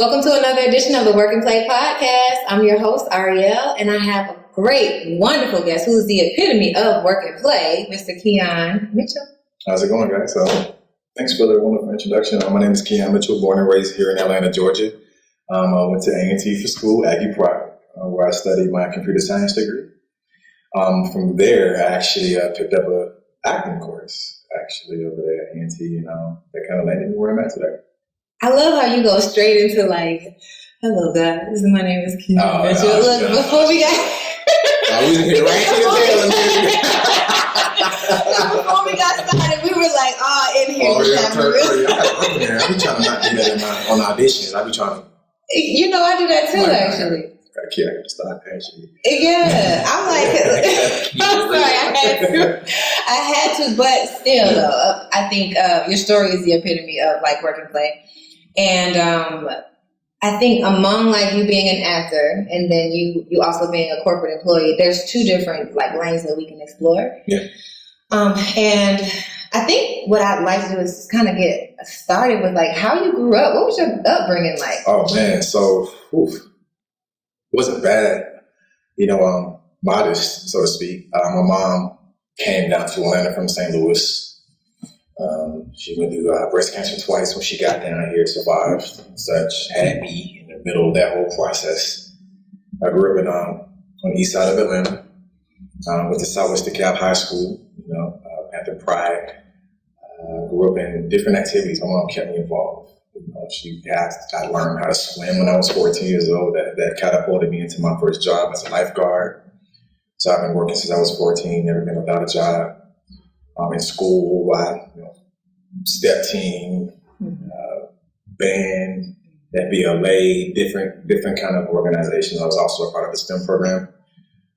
Welcome to another edition of the Work and Play podcast. I'm your host, Ariel, and I have a great, wonderful guest who is the epitome of work and play, Mr. Keon Mitchell. How's it going, guys? Thanks for the wonderful introduction. My name is Keon Mitchell, born and raised here in Atlanta, Georgia. I went to A&T for school, Aggie Prep, where I studied my computer science degree. From there, I actually picked up an acting course, over there at A&T, and that kind of landed me where I'm at today. I love how you go straight into hello guys, my name is Keon Mitchell. Look, before we got... we was here right before we got started, we were like, in here. I be trying to not do that on auditions. I be trying to... I do that too, actually. I got to start actually. Yeah, I'm like, I'm sorry, I had to, but still, though, I think your story is the epitome of like work and play. And I think among like you being an actor and then you also being a corporate employee, there's two different like lanes that we can explore. Yeah. And I think what I'd like to do is kind of get started with like how you grew up. What was your upbringing like? Oh man, so it wasn't bad, modest, so to speak. My mom came down to Atlanta from St. Louis. She went through breast cancer twice when she got down here, survived and such, had me in the middle of that whole process. I grew up on the east side of Atlanta, went to Southwest DeKalb High School, Panther Pride. Grew up in different activities. My mom kept me involved. I learned how to swim when I was 14 years old. That catapulted me into my first job as a lifeguard. So I've been working since I was 14, never been without a job. In school, step team, band, FBLA, different kind of organizations. I was also a part of the STEM program.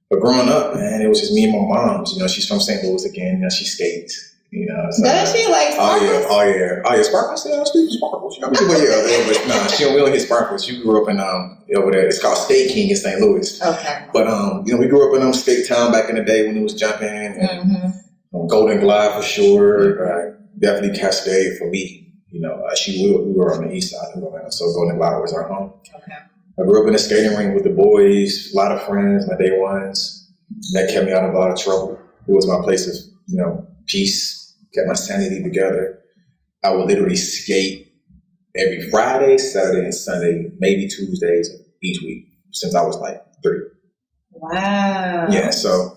But growing up, man, it was just me and my mom. She's from St. Louis again. She skates. So does she like sparkles? Oh yeah, sparkles. Yeah, I speak sparkles. But she don't really hit sparkles. She grew up in over there. It's called State King in St. Louis. Okay. But we grew up in skate town back in the day when it was jumping. And, Golden Glide for sure. Definitely Cascade for me. We were on the east side of Atlanta, so Golden Glide was our home. Okay. I grew up in a skating rink with the boys, a lot of friends, my day ones. That kept me out of a lot of trouble. It was my place of, peace, kept my sanity together. I would literally skate every Friday, Saturday, and Sunday, maybe Tuesdays each week since I was like 3. Wow. Yeah, so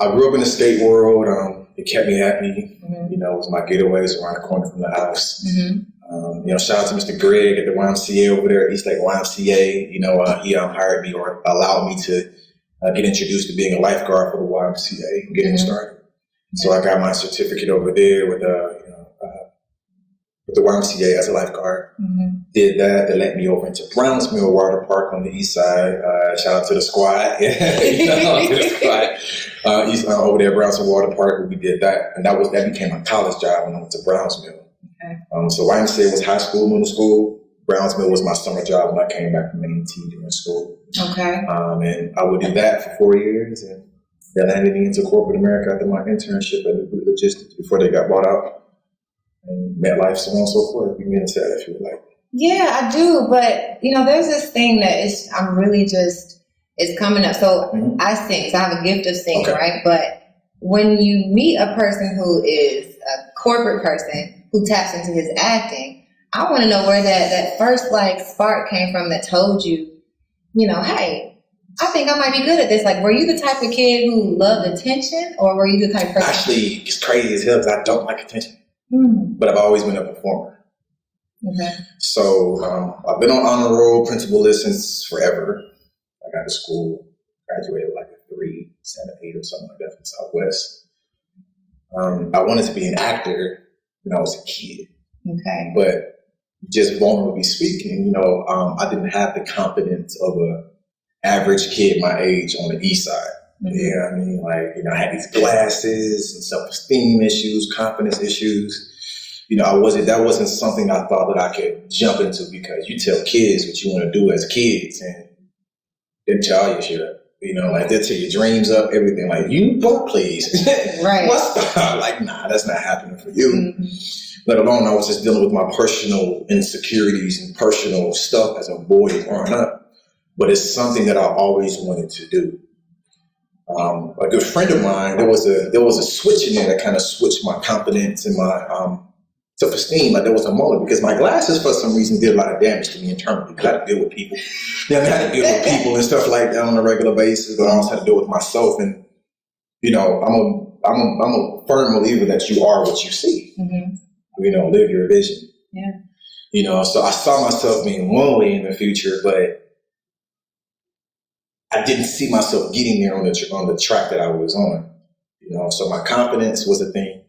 I grew up in the skate world. It kept me happy. It was my getaways around the corner from the house. Shout out to Mr. Greg at the YMCA over there, East Lake YMCA. He hired me or allowed me to get introduced to being a lifeguard for the YMCA and getting started. So I got my certificate over there with the YMCA as a lifeguard. Did that. They let me over into Brownsville Water Park on the east side. Shout out to the squad. To the squad. Over there at Brownsville Water Park, we did that. And that became my college job when I went to Brownsville. Okay. So YMCA was high school, middle school. Brownsville was my summer job when I came back from A&T during school. Okay. And I would do that for 4 years. And that landed me into corporate America after my internship at the Logistics before they got bought out. And met life, so on and so forth. You can get into that if you would like. Yeah, I do. But, there's this thing that it's coming up. So I sing. So I have a gift of singing, right? But when you meet a person who is a corporate person who taps into his acting, I want to know where that first spark came from that told you, hey, I think I might be good at this. Like, were you the type of kid who loved attention, or were you the type of person? Actually, it's crazy as hell because I don't like attention. But I've always been a performer. Okay. So I've been on honor roll, principal list since forever. I got to school, graduated like a 3, 7, 8 or something like that from Southwest. I wanted to be an actor when I was a kid. Okay. But just vulnerably speaking, I didn't have the confidence of a average kid my age on the east side. Yeah, I mean, I had these glasses and self-esteem issues, confidence issues. That wasn't something I thought that I could jump into because you tell kids what you want to do as kids and they tell you shit up. They'll tear your dreams up, everything. You both please. Right. What's nah, that's not happening for you. let alone I was just dealing with my personal insecurities and personal stuff as a boy growing up. But it's something that I always wanted to do. A good friend of mine, there was a switch in there that kind of switched my confidence and my self-esteem. Like there was a moment because my glasses, for some reason, did a lot of damage to me internally. I had to deal with people. I had to deal with people and stuff like that on a regular basis. But I also had to deal with myself. And I'm a firm believer that you are what you see. Mm-hmm. Live your vision. Yeah. So I saw myself being one way in the future, but I didn't see myself getting there on the track that I was on. So my confidence was a thing,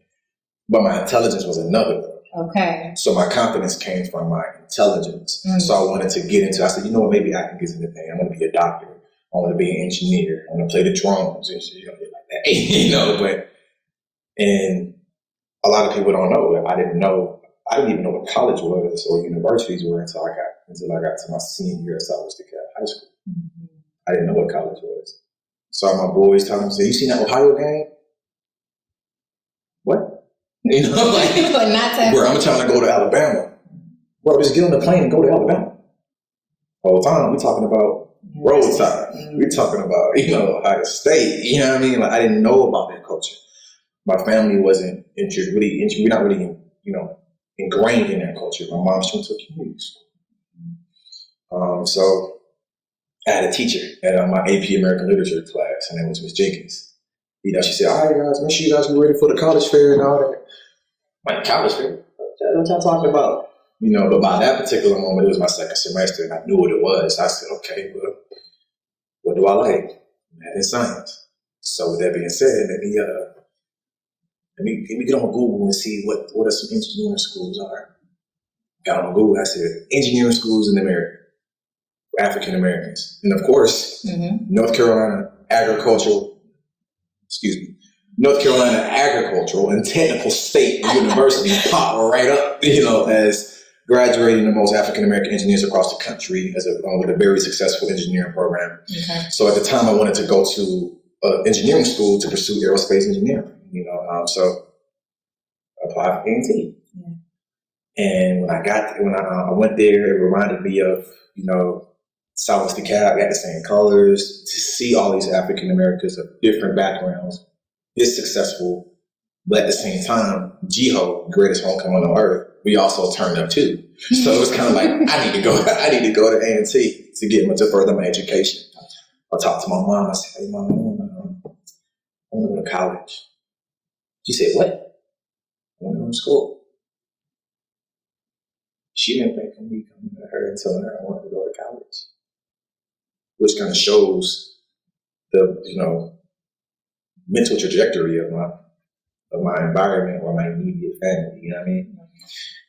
but my intelligence was another. Okay. So my confidence came from my intelligence. Mm-hmm. So I wanted to get into. I said, maybe I can get into thing. I want to be a doctor. I want to be an engineer. I want to play the drums and shit, like that. But and a lot of people don't know that I didn't even know what college was or universities were until I got to my senior year at Southwest High School. Mm-hmm. I didn't know what college was. Saw my boys telling me, "You seen that Ohio game? What? Where I'm trying to go to Alabama. Bro, just get on the plane and go to Alabama. All the time, we talking about roadside. Mm-hmm. We talking about Ohio State. You know what I mean? Like I didn't know about that culture. My family wasn't we're not really ingrained in that culture. My mom, she went to a community school. So I had a teacher at my AP American Literature class, and it was Miss Jenkins. She said, "All right, guys, make sure you guys be ready for the college fair and all that." I'm like, college fair? What y'all talking about? But by that particular moment, it was my second semester, and I knew what it was. I said, okay, well, what do I like? Math and science. So with that being said, let me get on Google and see what are some engineering schools are. Got on Google, I said, engineering schools in America. African Americans. And of course, mm-hmm. North Carolina Agricultural and Technical State University popped right up, as graduating the most African American engineers across the country with a very successful engineering program. Okay. So at the time, I wanted to go to engineering school to pursue aerospace engineering. So I applied for A&T. Yeah. And when I went there, it reminded me of Southwest DeKalb, got the same colors. To see all these African Americans of different backgrounds, this successful, but at the same time, GHO, greatest homecoming on earth, we also turned up too. So it was kind of like I need to go to A&T to further my education. I talked to my mom. I said, "Hey, Mom, I want to go to college." She said, "What?" "I want to go to school." She didn't think of me coming to her and telling her I wanted to go to college, which kind of shows the mental trajectory of my environment or my immediate family. You know what I mean?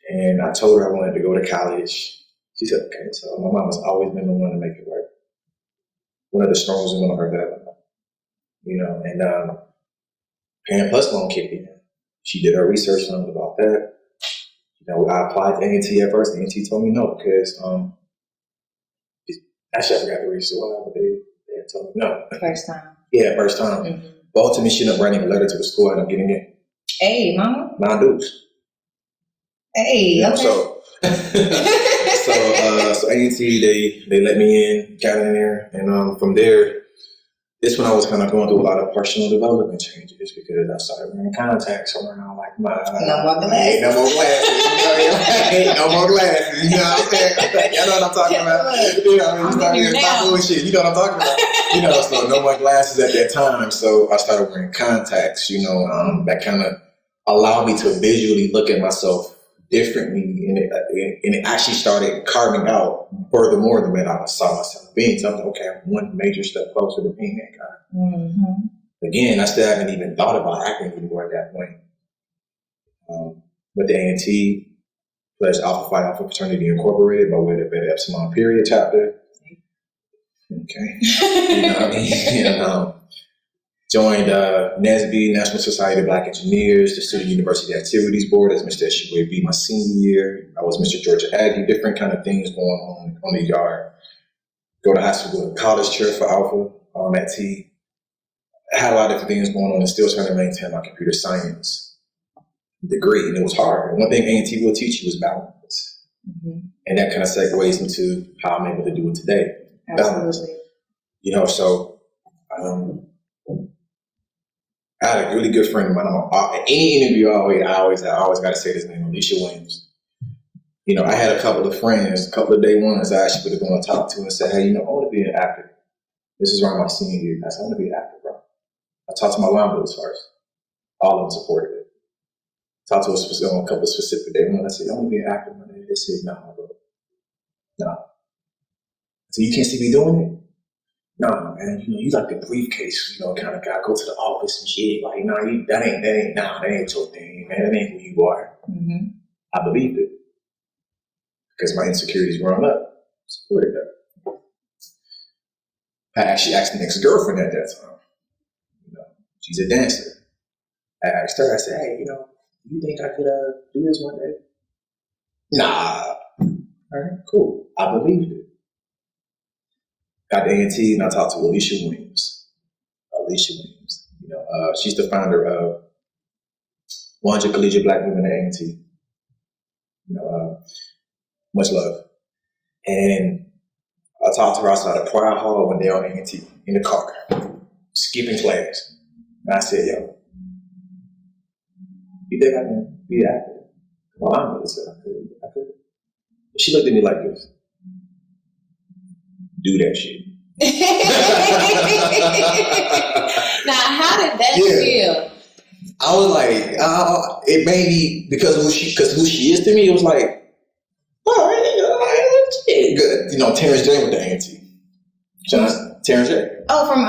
And I told her I wanted to go to college. She said, "Okay." So my mom has always been the one to make it work. One of the strongest women of her family. And Parent Plus loan kicked in. She did her research on about that. I applied to A&T at first. A&T told me no because actually I forgot the reason why, but they told me no. First time. Yeah, first time. Mm-hmm. But ultimately, she ended up writing a letter to the school and I'm getting in. Hey, mama. Non-dues. Hey, okay. So A&T, they let me in, got in there, and from there, this when I was kind of going through a lot of personal development changes because I started wearing contacts around like my no more glasses. No more glasses. No more glasses. You know what I'm saying? You know what I'm talking about? You know what I mean? Stop bullshit. You know what I'm talking about? So no more glasses at that time. So I started wearing contacts. That kind of allowed me to visually look at myself differently, and it actually started carving out furthermore than that I saw myself being. So I was like, okay, I'm one major step closer to being that guy. Mm-hmm. Again, I still haven't even thought about acting anymore at that point. With the A&T, pledged Alpha Phi Alpha Fraternity Incorporated by way of the Epsilon Period chapter. Okay. You know what I mean? And, joined NSBE, National Society of Black Engineers, the Student University Activities Board as Mr. Eshigwe B my senior year. I was Mr. Georgia Aggie, different kind of things going on the yard. Go to high school, college chair for Alpha at T. I had a lot of different things going on and still trying to maintain my computer science degree, and it was hard. And one thing A&T will teach you is balance. And that kind of segues into how I'm able to do it today. Balance. So I had a really good friend of mine. Any interview, I always got to say this name, Alicia Williams. I had a couple of friends, a couple of day ones I actually would have gone to talk to and said, hey, I want to be an actor. This is around my senior year. I said, I want to be an actor, bro. I talked to my line brothers first. All of them supported it. Talked to a couple of specific day ones. I said, I want to be an actor. They said, no, bro. No. So you can't see me doing it? No, man, you like the briefcase, kind of guy, go to the office and shit. Like, that ain't your thing, man. That ain't who you are. I believed it. Because my insecurities growing up supported that. I actually asked an ex-girlfriend at that time. She's a dancer. I asked her, I said, hey, you think I could do this one day? Nah. All right, cool. I believed it. Got to A&T and I talked to Alicia Williams. She's the founder of 100 Collegiate Black Women at A&T. Much love. And I talked to her outside of Pride Hall one day on A&T in the car, skipping class. And I said, yo, you think I can be an actor? Well, I'm going to say I could. She looked at me like this. Do that shit. Now, how did that feel? I was like, it made me, because who she is to me, it was like, good. Terrence J with the A&T. Terrence J. Oh, from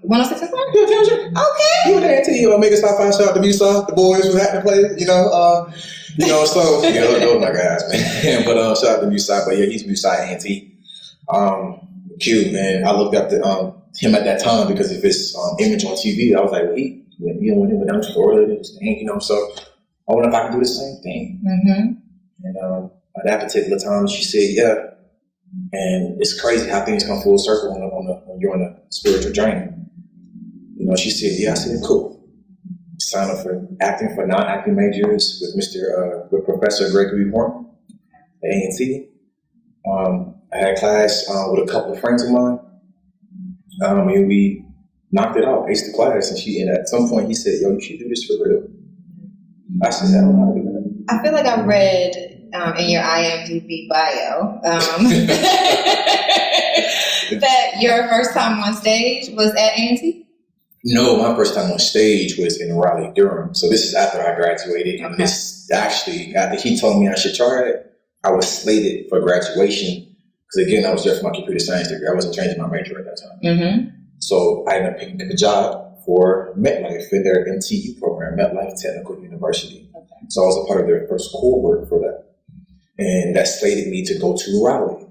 106 and 1? Yeah, Terrence J. Okay. He with the A&T, Mega Stop 5 Shot, the Musa, the boys was acting players, so, those my guys, man. But shout out to Musa, but yeah, he's Musa A&T. Q, man, I looked up to him at that time because of his image on TV. I was like, well, he went down to Florida, so I wonder if I can do the same thing. And at that particular time, she said, yeah. And it's crazy how things come full circle when you're on a spiritual journey. She said, yeah. I said, cool. Sign up for acting for non-acting majors with Professor Gregory Horton at A&T. I had class with a couple of friends of mine. And we knocked it out, aced the class. And at some point he said, yo, you should do this for real. I said, I don't know how to do that. I feel like I read in your IMDb bio that your first time on stage was at A&T? No, my first time on stage was in Raleigh, Durham. So this is after I graduated. Okay. And this actually, after he told me I should try it, I was slated for graduation. Because again, I was there for my computer science degree. I wasn't changing my major at that time. So I ended up picking up a job for MetLife in their MTU program, MetLife Technical University. Okay. So I was a part of their first cohort for that. And that slated me to go to Raleigh.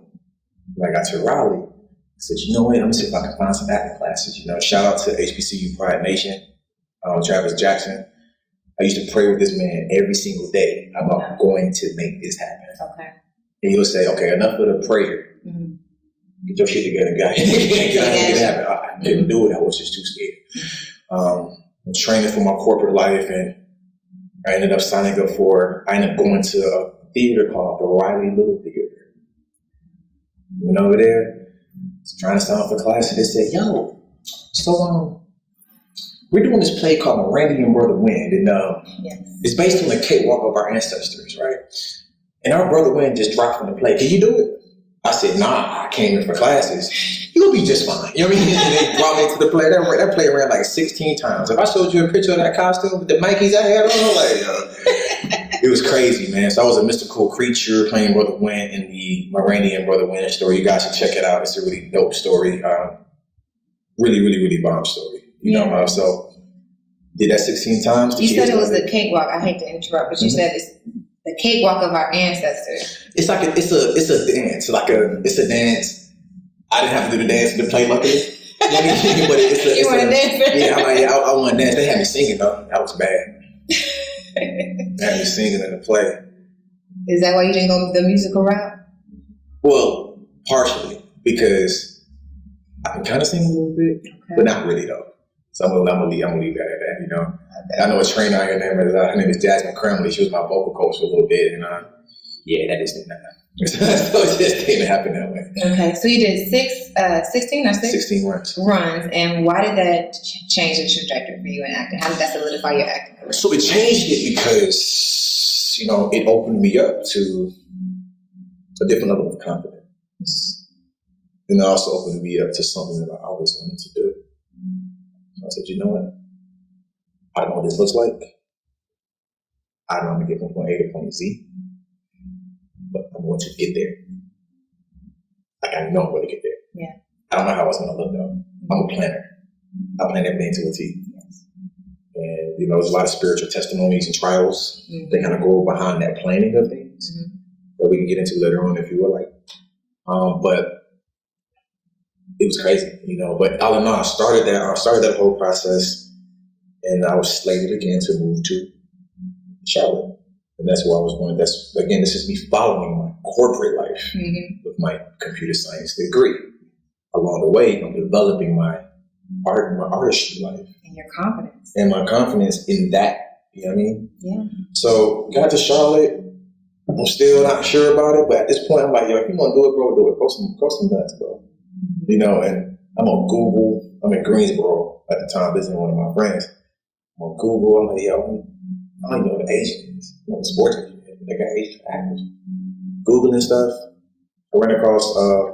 When I got to Raleigh, I said, you know what, let me see if I can find some acting classes. Shout out to HBCU Pride Nation, Travis Jackson. I used to pray with this man every single day about going to make this happen. Okay. And he'll say, okay, enough of the prayer. Get your shit together, guys. Get it happen. I couldn't do it. I was just too scared. I'm training for my corporate life, and I ended up going to a theater called the Riley Little Theater. Went over there, trying to sign up for class, and they said, yo, so we're doing this play called Miranda and Brother Wind, and it's based on the cakewalk of our ancestors, right? And our Brother Wind just dropped from the play. Can you do it? I said, nah, I came in for classes. You'll be just fine. You know what I mean? And they brought me to the play. That play ran like 16 times. If I showed you a picture of that costume with the Nikes I had on, it was crazy, man. So I was a mystical creature playing Brother Wind in the Miranda and Brother Wind story. You guys should check it out. It's a really dope story. Really, really, really bomb story. So did that 16 times. You said it was the cakewalk. I hate to interrupt, but you said it's the cakewalk of our ancestors. It's like it's a dance. It's a dance. I didn't have to do the dance in the play, luckily. But you want to dance? Yeah, I want to dance. They had me singing though. That was bad. They had me singing in the play. Is that why you didn't go the musical route? Well, partially because I can kind of sing a little bit, but not really though. So I'm gonna leave that at that. I know a trainer out here, her name is Jasmine Cramley. She was my vocal coach for a little bit, and that just didn't happen. So it just didn't happen that way. Okay, so you did 16 runs. And why did that change the trajectory for you in acting? How did that solidify your acting career? So it changed it because, it opened me up to a different level of confidence. And it also opened me up to something that I always wanted to do. So I said, you know what? I don't know what this looks like. I don't know how to get from point A to point Z. But I'm going to get there. Like, I know I'm going to get there. Yeah. I don't know how it's going to look, though. I'm a planner. I plan everything to a T. Yes. And, there's a lot of spiritual testimonies and trials that kind of go behind that planning of things that we can get into later on if you would like. But it was crazy, But all in all, I started that whole process, and I was slated again to move to Charlotte. And that's where I was going. This is me following my corporate life with my computer science degree. Along the way, I'm developing my artistry life. And your confidence. And my confidence in that, you know what I mean? Yeah. So, got to Charlotte. I'm still not sure about it, but at this point, I'm like, if you want to do it, bro, do it. Grow some nuts, bro. And I'm on Google. I'm in Greensboro at the time visiting one of my friends. I'm on Google. I'm like, I don't even know what an agent is. The sports agent. They got agents for actors. Googling stuff. I ran across a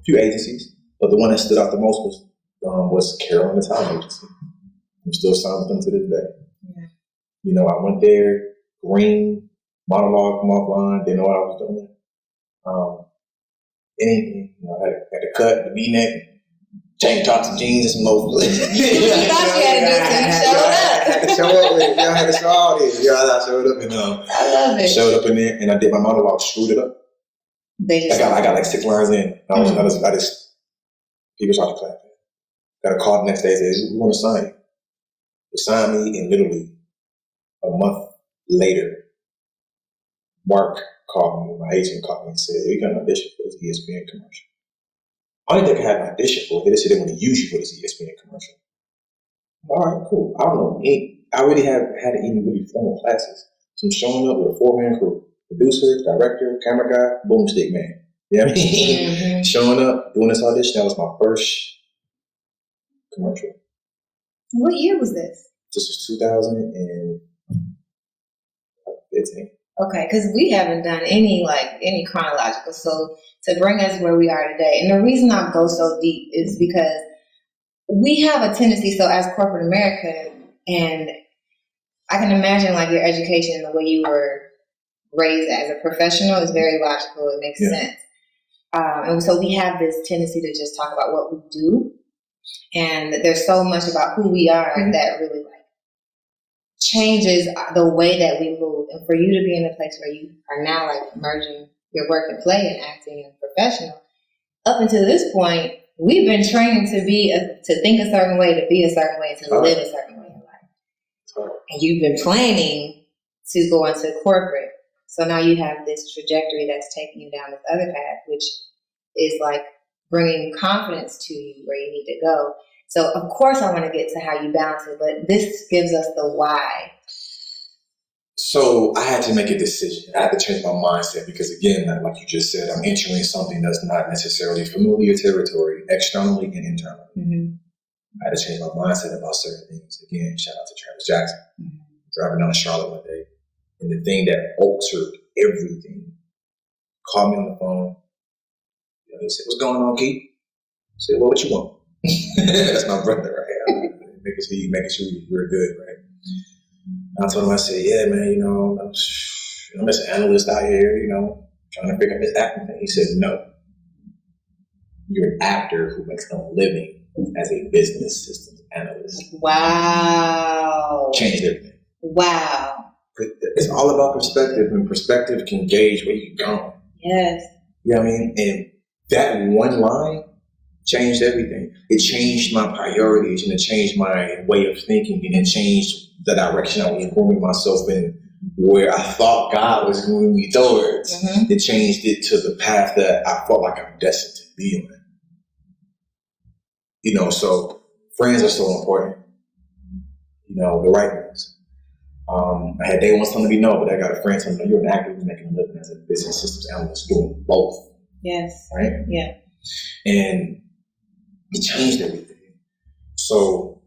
few agencies, but the one that stood out the most was Carol and the Talent Agency. I'm still signed with them to this day. Yeah. I went there, green, monologue from offline, didn't know what I was doing. Anything, I had to cut the V-neck, tank tops and jeans and some loafers. You thought you had to do I had to show up with it. I had to show all this. I showed up and I love it. Showed up in there and I did my monologue, screwed it up. I got like 6 lines in. I just people started clapping. Got a call the next day and said, "We want to sign you." They signed me, and literally a month later, Mark called me, my agent called me and said, "You got an audition for this ESPN commercial." I didn't think I had an audition for it. They said they want to use you for this ESPN commercial. All right, cool. I don't know. I already had any really formal classes. So I'm showing up with a 4-man crew. Producer, director, camera guy, boomstick man. You know what I mean? Showing up, doing this audition. That was my first commercial. What year was this? This was 2015. Okay, because we haven't done any chronological. So to bring us where we are today, and the reason I go so deep is because we have a tendency. So as corporate America, and I can imagine like your education, the way you were raised as a professional is very logical. It makes sense. And so we have this tendency to just talk about what we do. And there's so much about who we are that really changes the way that we move. And for you to be in a place where you are now merging your work and play and acting and professional, up until this point, we've been trained to think a certain way, to be a certain way, to live a certain way in life. And you've been planning to go into corporate. So now you have this trajectory that's taking you down this other path, which is bringing confidence to you where you need to go. So of course I want to get to how you balance it, but this gives us the why. So I had to make a decision. I had to change my mindset because, again, like you just said, I'm entering something that's not necessarily familiar territory, externally and internally. I had to change my mindset about certain things. Again, shout out to Travis Jackson. Driving down to Charlotte one day, and the thing that altered everything, called me on the phone. He said, "What's going on, Keith?" I said, "Well, what you want?" That's my brother, right? Making sure we're good, right? And I told him, I said, "Yeah, man, I'm just an analyst out here, trying to figure out this acting thing." He said, "No, you're an actor who makes a living as a business systems analyst." Wow. Changed everything. Wow. It's all about perspective, and perspective can gauge where you're going. Yes. You know what I mean? And that one line changed everything. It changed my priorities, and it changed my way of thinking, and it changed the direction I was grooming myself in, where I thought God was moving me towards. It changed it to the path that I felt like I'm destined to be on. So friends are so important. the right ones. I had day ones telling me no, but I got a friend telling me, you're an actor who's making a living as a business systems analyst doing both. Yes. Right? Yeah. And it changed everything. So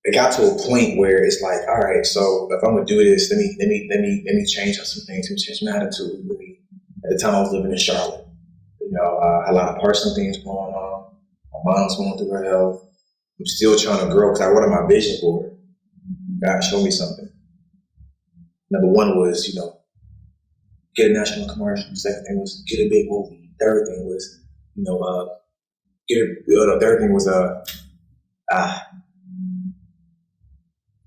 it got to a point where it's like, all right, so if I'm gonna do this, let me change up some things, let me change my attitude. At the time I was living in Charlotte. I had a lot of personal things going on. My mom's going through her health. I'm still trying to grow because I wrote on my vision board. God showed me something. Number one was, get a national commercial. Second thing was get a big movie. Third thing was, third thing was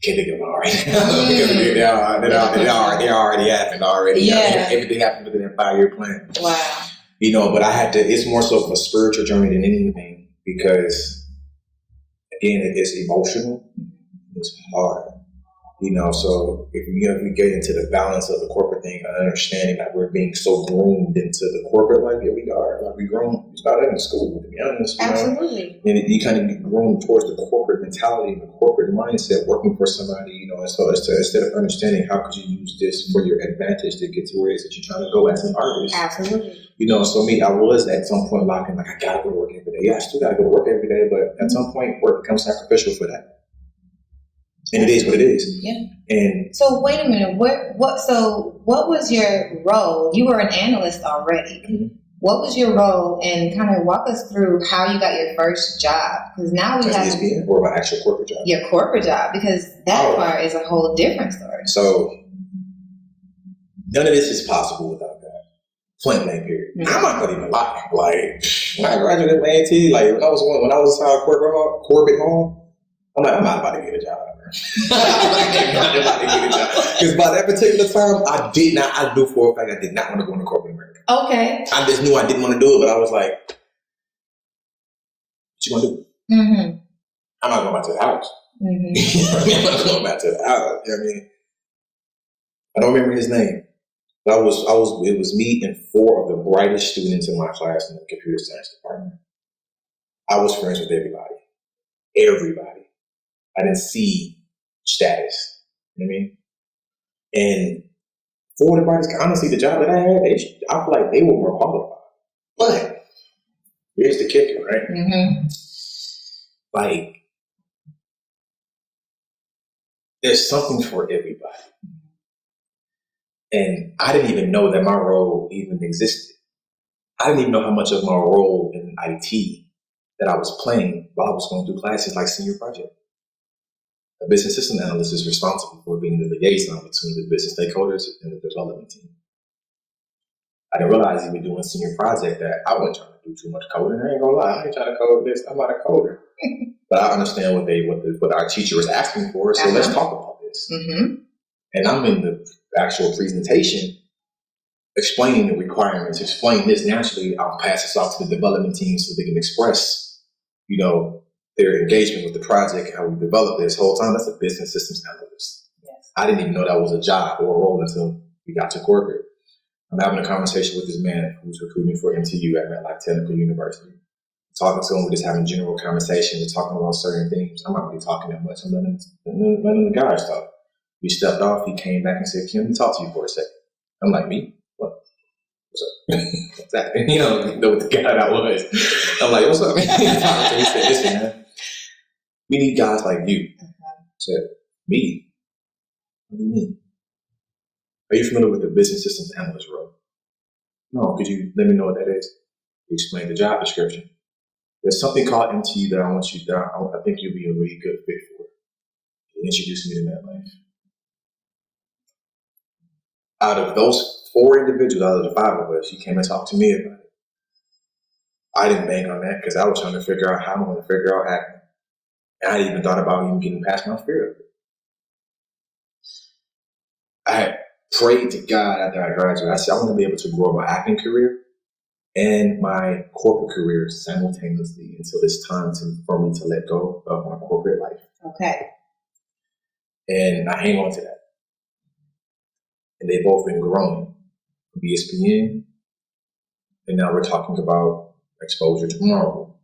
can't think of it all right now because they already happened already. Yeah. Everything happened within that 5-year plan. Wow. But I had to. It's more so of a spiritual journey than anything because, again, it's emotional. It's hard. So if we get into the balance of the corporate thing and understanding that we're being so groomed into the corporate life, yeah, we are. Like we started in school, to be honest. Absolutely. And you kind of get groomed towards the corporate mentality and the corporate mindset, working for somebody, and so instead of understanding how could you use this for your advantage to get to where it is that you're trying to go as an artist. Absolutely. So me, I was at some point locking, like, I gotta go to work every day. Yeah, I still gotta go to work every day, but at some point work becomes sacrificial for that. And it is what it is. Yeah. And so wait a minute. What was your role? You were an analyst already. Mm-hmm. What was your role? And kind of walk us through how you got your first job. Because now we have ESPN or my actual corporate job. Your corporate job, because that part is a whole different story. So none of this is possible without that. Point blank period. Mm-hmm. I'm not gonna even lie. Like when I graduated from A&T, like when I was inside Corbett Hall, I'm like, I'm not about to get a job. Because by that particular time, I knew for a fact I did not want to go into corporate America. Okay. I just knew I didn't want to do it, but I was like, what you want to do? Mm-hmm. I'm not going back to the house. Mm-hmm. I'm not going back to the house. You know what I mean? I don't remember his name, but it was me and 4 of the brightest students in my class in the computer science department. I was friends with everybody. Everybody. I didn't see status. You know what I mean? And 4 of the brightest, honestly, the job that I had, I feel like they were more qualified. But here's the kicker, right? Mm-hmm. Like, there's something for everybody. And I didn't even know that my role even existed. I didn't even know how much of my role in IT that I was playing while I was going through classes like senior project. A business system analyst is responsible for being the liaison between the business stakeholders and the development team. I didn't realize even doing senior project that I wasn't trying to do too much coding. I ain't gonna lie, I ain't trying to code this. I'm not a coder. But I understand what our teacher was asking for, so let's talk about this. Mm-hmm. And I'm in the actual presentation explaining the requirements, explain this. Naturally, I'll pass this off to the development team so they can express, their engagement with the project and how we developed this whole time. That's a business systems analyst. Yes. I didn't even know that was a job or a role until we got to corporate. I'm having a conversation with this man who's recruiting for MTU at Matlack Technical University. Talking to him, we're just having general conversations, talking about certain things. I'm not really talking that much. I'm letting the guys talk. We stepped off. He came back and said, "Keon, let me talk to you for a second." I'm like, "Me? What? What's up?" What's that? You know what the guy that was. I'm like, "What's up?" He said, "Listen, man, we need guys like you." I said, "Me? What do you mean? Are you familiar with the business systems analyst role?" "No, could you let me know what that is?" He explained the job description. "There's something called MTU that I think you'll be a really good fit for." He introduced me to that life. Out of those 4 individuals, out of the 5 of us, he came and talked to me about it. I didn't bank on that because I was trying to figure out how I'm going to figure out acting. And I hadn't even thought about even getting past my fear of it. I had prayed to God after I graduated. I said, I want to be able to grow my acting career and my corporate career simultaneously until it's time for me to let go of my corporate life. Okay. And I hang on to that. And they've both been growing. ESPN, and now we're talking about exposure to Marvel,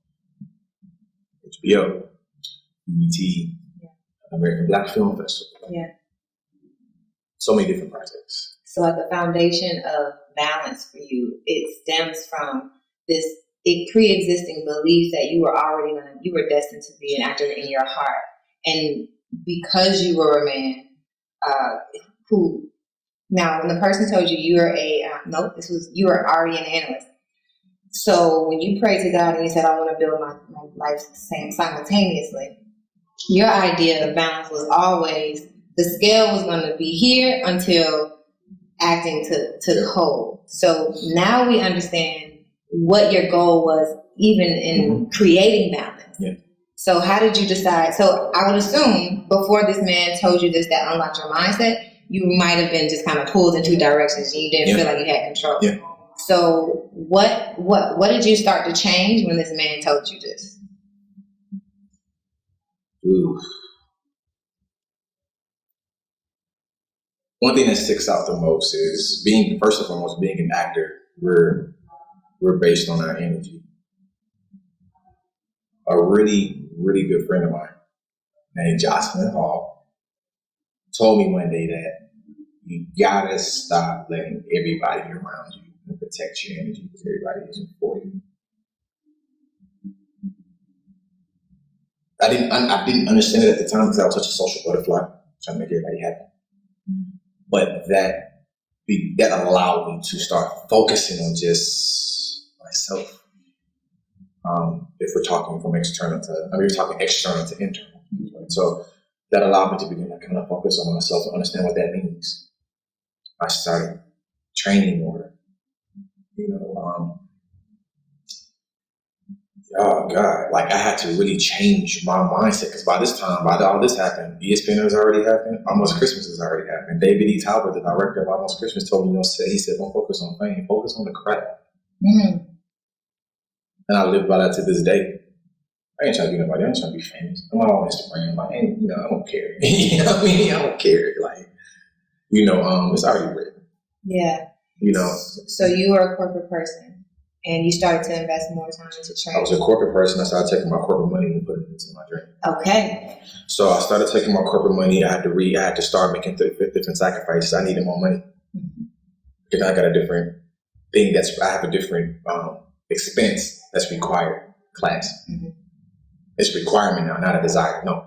HBO, BET, American Black Film Festival. Yeah. So many different projects. So at the foundation of balance for you, it stems from this pre-existing belief that you were destined to be an actor in your heart. And because you were a man who, now when the person told you you were you were already an analyst. So when you prayed to God and you said, I want to build my life simultaneously, your idea of balance was always, the scale was going to be here until acting to hold. So now we understand what your goal was, even in creating balance. Yeah. So how did you decide? So I would assume before this man told you this, that unlocked your mindset, you might have been just kind of pulled in two directions and you didn't feel like you had control. Yeah. So what did you start to change when this man told you this? Ooh. One thing that sticks out the most is first and foremost, being an actor, we're based on our energy. A really, really good friend of mine named Jocelyn Hall told me one day that you gotta stop letting everybody around you and protect your energy because everybody isn't for you. I didn't understand it at the time because I was such a social butterfly, trying to make everybody happy. But that allowed me to start focusing on just myself. If we're talking from external to, we're talking external to internal. Right? So that allowed me to begin to kind of focus on myself and understand what that means. I started training more, oh God, like I had to really change my mindset because by this time, by all this happened, ESPN has already happened, Almost Christmas has already happened. David E. Talbot, the director of Almost Christmas, told me, he said, don't focus on fame, focus on the craft. And I live by that to this day. I ain't trying to be nobody, I ain't trying to be famous. I'm on Instagram, I don't care. You know what I mean? I don't care. Like, it's already written. Yeah. So you were a corporate person. And you started to invest more time into training. I was a corporate person. I started taking my corporate money and putting it into my dream. Okay. So I started taking my corporate money. I had to start making different sacrifices. I needed more money. Because I got a different thing I have a different expense that's required class. It's a requirement now, not a desire. No.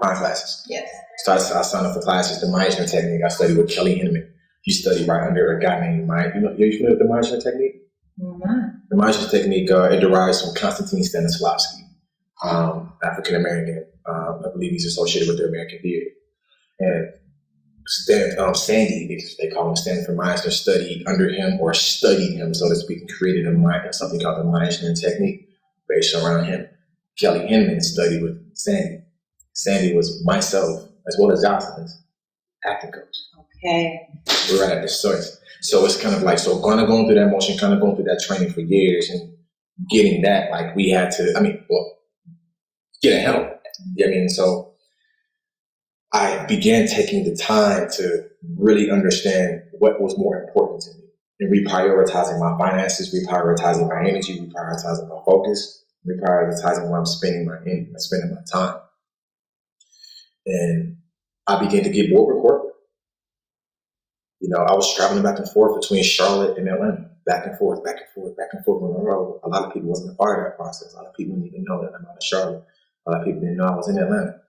Fine classes. Yes. So I signed up for classes, the Meisner technique. I studied with Kelly Hinman. He studied right under a guy named Mike. Are you familiar with the Meisner technique? The Meisner technique, it derives from Konstantin Stanislavski, African American. I believe he's associated with the American theater. And Sandy, they call him Stanford Meisner, studied under him or studied him, so to speak, and created something called the Meisner technique based around him. Kelly Hinman studied with Sandy. Sandy was myself, as well as Jocelyn's acting coach. Okay. We're right at the source. So it's kind of like, going through that motion, kind of going through that training for years and getting that, like we had to, get help. So I began taking the time to really understand what was more important to me and reprioritizing my finances, reprioritizing my energy, reprioritizing my focus, reprioritizing where I'm spending my time. And I began to get bored with corporate. I was traveling back and forth between Charlotte and Atlanta, back and forth on the road. A lot of people wasn't a part of that process. A lot of people didn't even know that I'm out of Charlotte. A lot of people didn't know I was in Atlanta.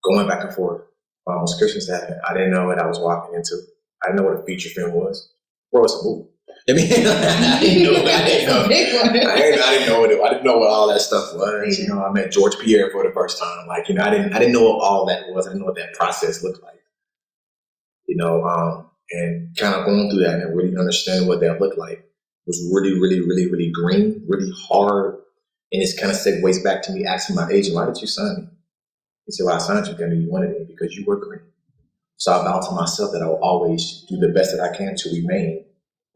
Going back and forth. Almost Christmas happened. I didn't know what I was walking into. I didn't know what a feature film was. Or it's a movie. I didn't know what all that stuff was. I met George Pierre for the first time. I didn't know what all that was. I didn't know what that process looked like. And kind of going through that and really understanding what that looked like was really, really, really, really green, really hard. And it's kind of segues back to me asking my agent, why did you sign me? He said, well, I signed you, Gunner. You wanted me because you were green. So I vowed to myself that I will always do the best that I can to remain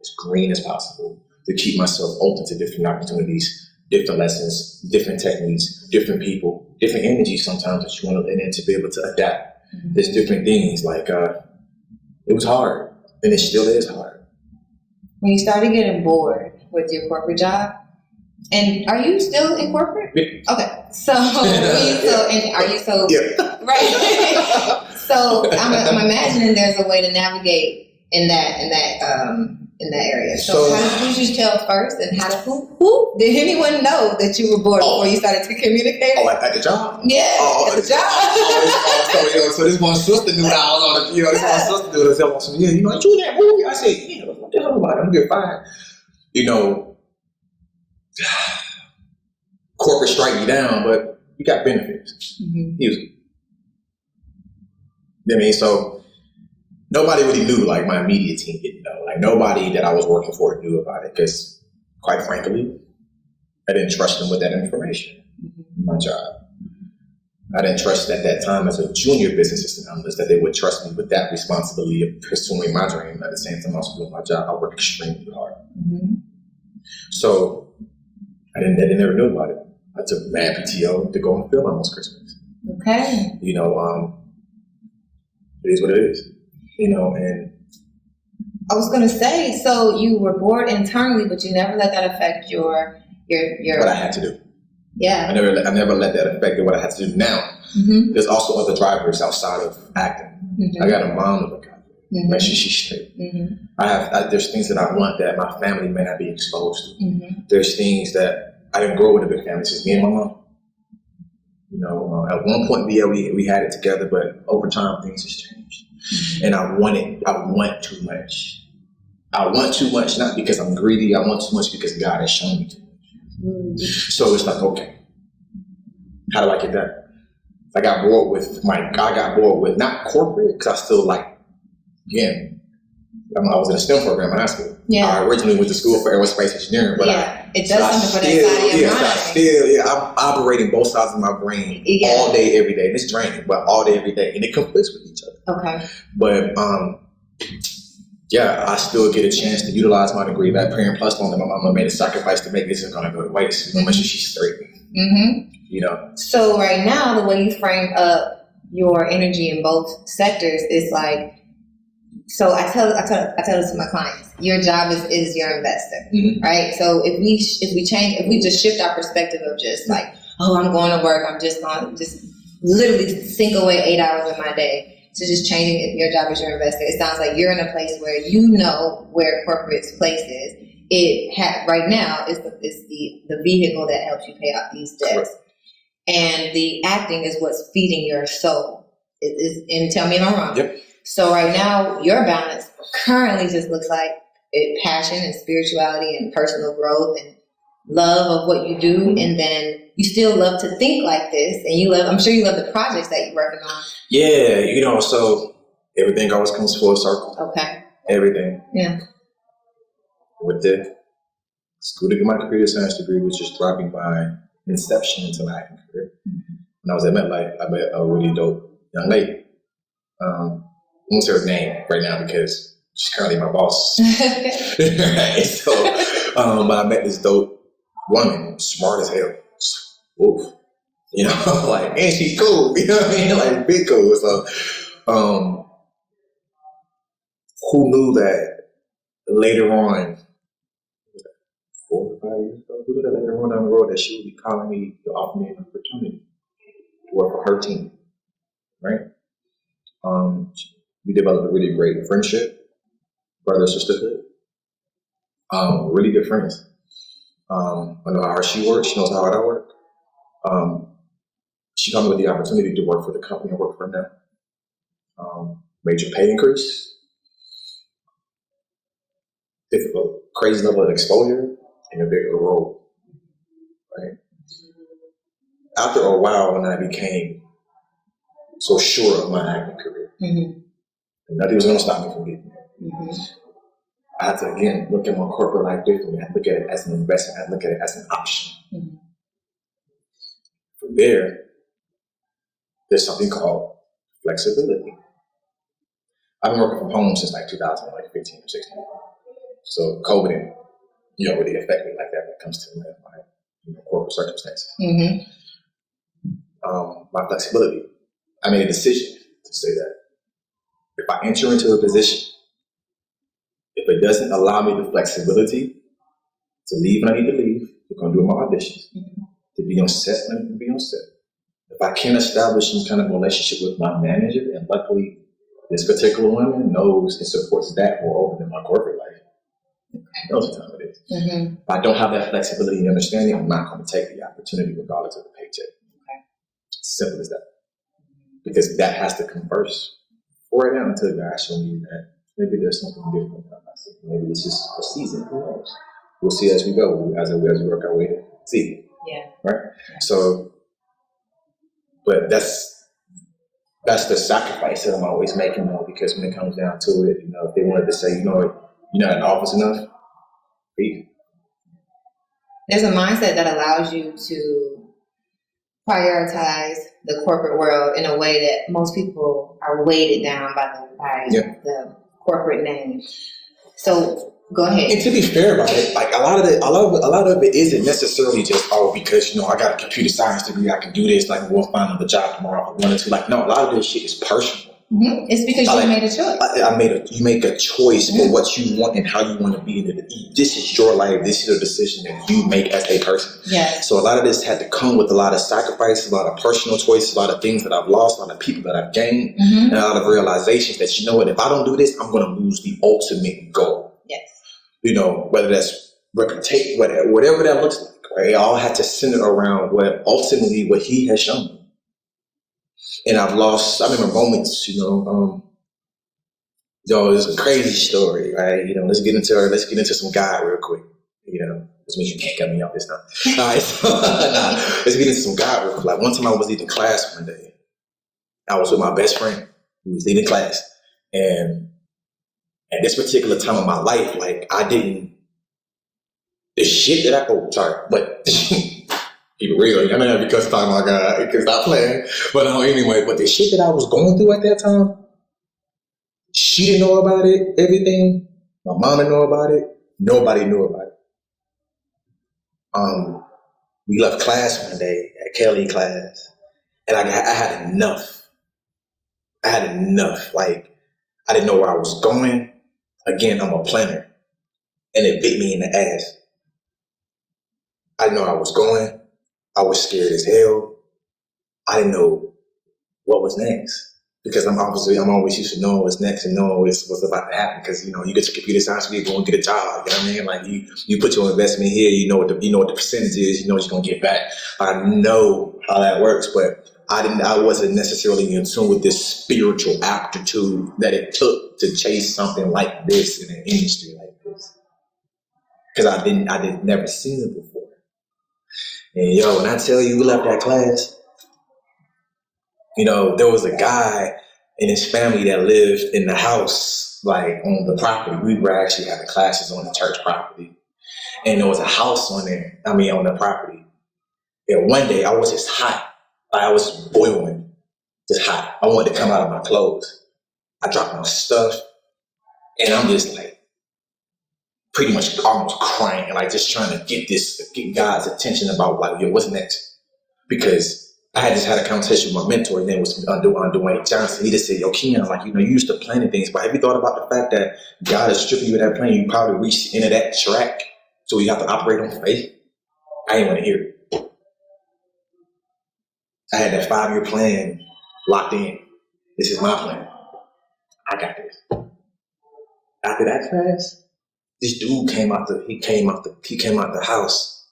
as green as possible, to keep myself open to different opportunities, different lessons, different techniques, different people, different energies sometimes that you want to let in to be able to adapt. There's different things it was hard, and it still is hard. When you started getting bored with your corporate job, And are you still in corporate? Yeah. Okay. So, are you so, yeah. right? So I'm imagining there's a way to navigate in that area. So how did you tell first, and how who did anyone know that you were bored before you started to communicate? Oh, at the job? Yeah, at the job. So this one sister knew that I was on the, this one sister knew that I was on, you in that movie? I said, yeah, what the hell am I? I'm get fired. Corporate strike you down, but you got benefits. Mm-hmm. Usually. You know what I mean? So nobody really knew, like my immediate team didn't know. Like nobody that I was working for knew about it because, quite frankly, I didn't trust them with that information. Mm-hmm. My job. I didn't trust at that time as a junior business system analyst that they would trust me with that responsibility of pursuing my dream. At the same time, I was doing my job. I worked extremely hard. Mm-hmm. So I never knew about it. I took mad PTO to go and film almost Christmas. Okay. It is what it is. And I was gonna say, so you were bored internally, but you never let that affect your. What I had to do. Yeah. I never let that affect what I had to do. Now, mm-hmm. There's also other drivers outside of acting. Mm-hmm. I got a mom to look out for. Mm-hmm. Like she's straight. Mm-hmm. There's things that I want that my family may not be exposed to. Mm-hmm. There's things that I didn't grow with a big family. It's just me and my mom. At one point, we had it together, but over time, things just changed. Mm-hmm. And I want too much. I want too much, not because I'm greedy. I want too much because God has shown me too much. Mm-hmm. So it's like, okay, how do I get that? I got bored with not corporate, because I still again, I was in a STEM program in high school. Yeah. I originally went to school for aerospace engineering, but it does something for that side of your mind. I'm operating both sides of my brain all day, every day. And it's draining, but all day, every day. And it conflicts with each other. Okay. But, I still get a chance to utilize my degree. That parent plus one that my mama made a sacrifice to make this is going to go to waste. Mm-hmm. Make sure she's straight. Mm-hmm. So right now, the way you frame up your energy in both sectors is like, so I tell this to my clients, your job is your investor, mm-hmm. right? So if we just shift our perspective of just like, oh, I'm going to work, I'm just going to just literally sink away 8 hours of my day, to just changing it, your job as your investor. It sounds like you're in a place where you know where corporate's place is. Right now is the vehicle that helps you pay off these debts. Right. And the acting is what's feeding your soul. And tell me if I'm wrong. Yep. So right now, your balance currently just looks like passion and spirituality and personal growth and love of what you do. And then you still love to think like this. And I'm sure you love the projects that you're working on. Yeah, so everything always comes full circle. Okay. Everything. Yeah. With the school to get my computer science degree, which is thriving by inception into my acting career. Mm-hmm. When I was at MetLife, I met a really dope young lady. I won't say her name right now because she's currently my boss. Right? So I met this dope woman, smart as hell. Oof. And she's cool, you know what I mean? Like, big cool. So, who knew that later on, 4 or 5 years ago, who knew that later on down the road that she would be calling me to offer me an opportunity to work for her team, right? We developed a really great friendship, brother, sisterhood. Really good friends. I know how hard she works. She knows how hard I work. She got me with the opportunity to work for the company I work for now. Major pay increase, difficult, crazy level of exposure, and a bigger role. Right. After a while, when I became so sure of my acting career, mm-hmm. nothing was going to stop me from getting there. Mm-hmm. I had to again look at my corporate life differently. I had to look at it as an investment. I had to look at it as an option. Mm-hmm. From there's something called flexibility. I've been working from home since 2015 or 16. So COVID didn't, really affect me like that when it comes to my corporate circumstances. Mm-hmm. My flexibility. I made a decision to say that if I enter into a position, if it doesn't allow me the flexibility to leave when I need to leave, We're going to do my auditions. To be on set, let me be on set. If I can't establish some kind of relationship with my manager, and luckily this particular woman knows and supports that more open than my corporate life, knows what time it is. If I don't have that flexibility and understanding, I'm not going to take the opportunity regardless of the paycheck. Simple as that. Because that has to come first. Right now, until God show me that maybe there's something different. Maybe it's just a season. Who knows? We'll see as we go, as we work our way to see. Yeah. Right? Yeah. So, but that's the sacrifice that I'm always making, though, because when it comes down to it, if they wanted to say, you're not in office enough, leave. There's a mindset that allows you to prioritize the corporate world in a way that most people are weighted down by the corporate name. So go ahead. And to be fair about it, like a lot of it isn't necessarily just because I got a computer science degree, I can do this. Like we'll find another job tomorrow if I wanted to. Like no, a lot of this shit is personal. It's because you made a choice. You make a choice for what you want and how you want to be. This is your life. This is a decision that you make as a person. Yes. So a lot of this had to come with a lot of sacrifice, a lot of personal choices, a lot of things that I've lost, a lot of people that I've gained, and a lot of realizations that what, if I don't do this, I'm going to lose the ultimate goal. Yes. Whether that's reputation, whatever that looks like. Right? It all had to center around what he has shown me. And I remember moments, it's a crazy story, right? Let's get into some God real quick. This means you can't cut me off this time. All right, so, let's get into some God real quick. Like one time I was leading class one day. I was with my best friend who was leading class. And at this particular time of my life, like keep it real. I mean, not because time I got it can stop playing. But anyway, but the shit that I was going through at that time, she didn't know about it, everything. My mom didn't know about it. Nobody knew about it. We left class one day at Kelly class, and I had enough. Like, I didn't know where I was going. Again, I'm a planner. And it bit me in the ass. I didn't know where I was going. I was scared as hell. I didn't know what was next because I'm always used to knowing what's next and knowing what's about to happen. Because you get your computer science degree, go and get a job. You know what I mean? Like you put your investment here, you know what the percentage is, you know what you're gonna get back. I know how that works, but I wasn't necessarily in tune with this spiritual aptitude that it took to chase something like this in an industry like this. Because I never seen it before. And when I tell you we left that class, there was a guy and his family that lived in the house, like on the property. We were actually having classes on the church property. And there was a house on the property. And one day I was just hot. I was boiling, just hot. I wanted to come out of my clothes. I dropped my stuff and I'm just like, pretty much almost crying, like just trying to get God's attention about like, what's next? Because I had just had a conversation with my mentor, and then was Dwayne Johnson. He just said, Keon, like, you used to planning things, but have you thought about the fact that God is stripping you of that plan? You probably reached the end of that track, so you have to operate on faith. I didn't want to hear it. I had that 5-year plan locked in. This is my plan. I got this. After that class, this dude came out the house.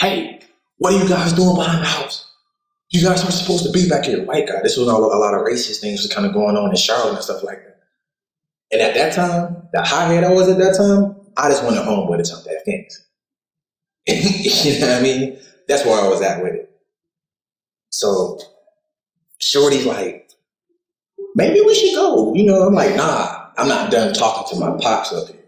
Hey, what are you guys doing behind the house? You guys aren't supposed to be back here. White guy. This was a lot of racist things was kind of going on in Charlotte and stuff like that. And at that time, the hothead I was at that time, I just wanted homeboy to jump that fence. You know what I mean? That's where I was at with it. So, Shorty's like, maybe we should go. I'm like, nah, I'm not done talking to my pops up here.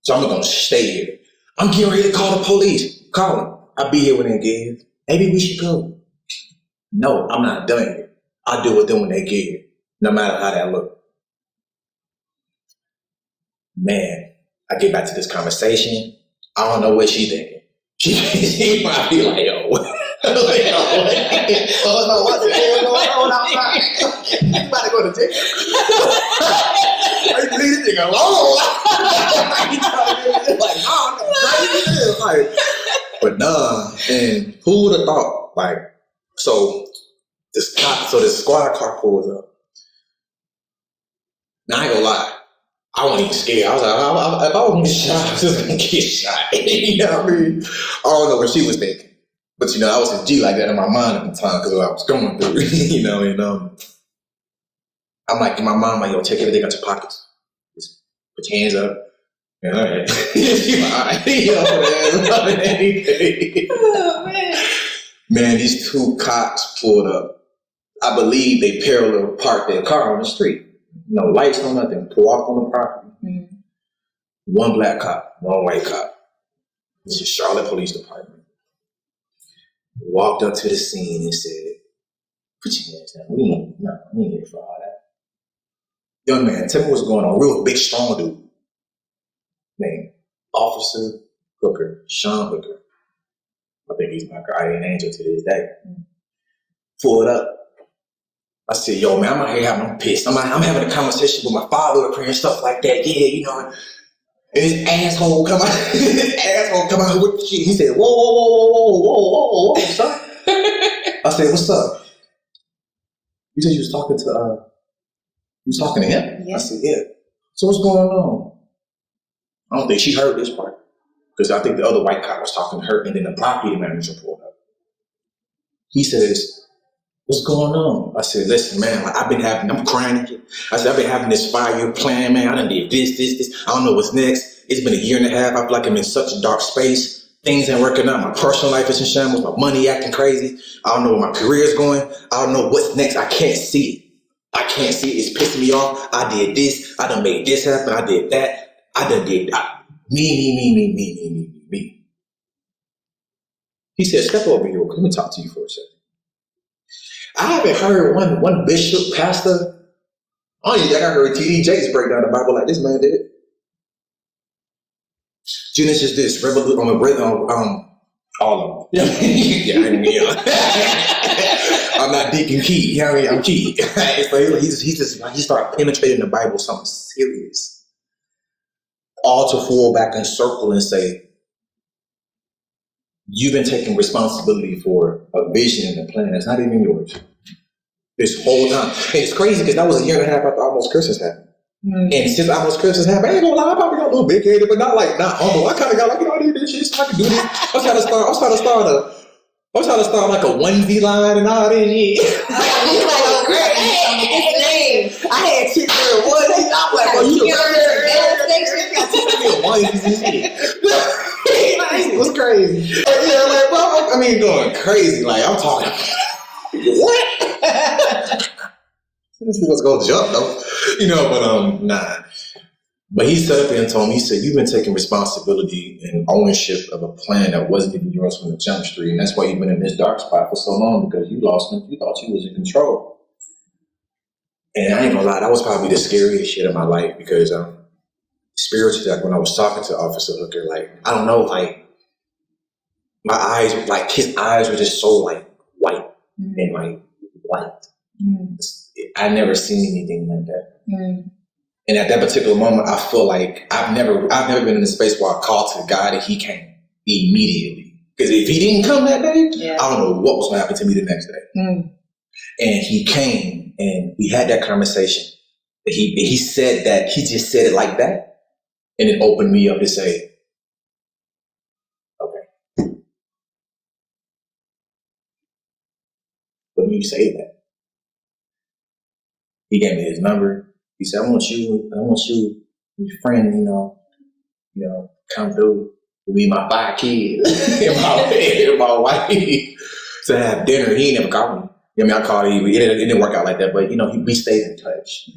So I'm going to stay here. I'm getting ready to call the police. Call them. I'll be here when they get here. Maybe we should go. No, I'm not done yet. I'll deal with them when they get here, no matter how that look. Man, I get back to this conversation. I don't know what she thinking. She might be like, yo, what the hell going on outside? You about to go to jail? You leave this nigga alone. Like, no, I'm crazy. Like, And who would have thought? Like, so this squad car pulls up. Now I ain't gonna lie. I wasn't even scared. I was like, if I was gonna get shot, I was just gonna get shot. You know what I mean? I don't know what she was thinking. But you know, I was a G like that in my mind at the time because of what I was going through. You know, and I'm like, in my mind, I'm like, yo, take everything out your pockets. Just put your hands up. You know, anything. Oh, man, these two cops pulled up. I believe they parallel parked their car on the street. No lights, no nothing. Pull off on the property. Mm-hmm. One black cop, one white cop. It's the Charlotte Police Department. Walked up to the scene and said, "Put your hands down. We ain't here for all that." Young man, tell me what's going on. Real big, strong dude named Officer Hooker, Sean Hooker. I think he's my guardian angel to this day. Pulled up. I said, yo, man, I'm out here I'm pissed. I'm having a conversation with my father up here and stuff like that. Yeah, you know. And his asshole come out. With the shit. He said, whoa, son. I said, what's up? You said you was talking to him? Yeah. I said, yeah. So what's going on? I don't think she heard this part. Because I think the other white cop was talking to her, and then the property manager pulled up. He says, what's going on? I said, listen, man, like I'm crying. I said, I've been having this 5-year plan, man. I done did this. I don't know what's next. It's been a year and a half. I feel like I'm in such a dark space. Things ain't working out. My personal life is in shambles. My money acting crazy. I don't know where my career is going. I don't know what's next. I can't see it. It's pissing me off. I did this. I done made this happen. I did that. I done did me. He said, step over here. Let me talk to you for a second. I haven't heard one bishop, pastor. I heard T.D. Jakes break down the Bible like this man did. Genesis this, all of them. Yeah. I'm not Deacon Key. You know what I mean? I'm Key. So he started penetrating the Bible something serious. All to fall back and circle and say, you've been taking responsibility for a vision and a plan that's not even yours. This whole time. And it's crazy because that was a year and a half after Almost Christmas happened. Mm-hmm. And since Almost Christmas happened, I ain't gonna lie, I probably got a little big headed, but not humble. I kind of got like, I need this shit, so I can do this. I was trying to start like a onesie line and all this shit. I had chicks in a onesie. I'm like, well, you it was crazy. Yeah, like, bro, I mean, going crazy. Like, I'm talking. What? This was gonna jump though, you know. But nah. But he stood up there and told me, he said, "You've been taking responsibility and ownership of a plan that wasn't even yours from the jump street, and that's why you've been in this dark spot for so long because you lost him. You thought you was in control." And I ain't gonna lie, that was probably the scariest shit of my life because spiritually, like when I was talking to Officer Hooker, like I don't know, like my eyes, like his eyes were just so like white and like white. Mm. I never seen anything like that. Mm. And at that particular moment, I feel like I've never been in a space where I called to God and he came immediately. Because if he didn't come that day, I don't know what was going to happen to me the next day. Mm. And he came and we had that conversation. He said that, he just said it like that. And it opened me up to say, okay. What do you say that? He gave me his number. He said, I want you, your friend, you know, come through with me, my 5 kids, and my wife, to have dinner. He ain't never called me. You know, I mean, I called him. It didn't work out like that, but, you know, we stayed in touch.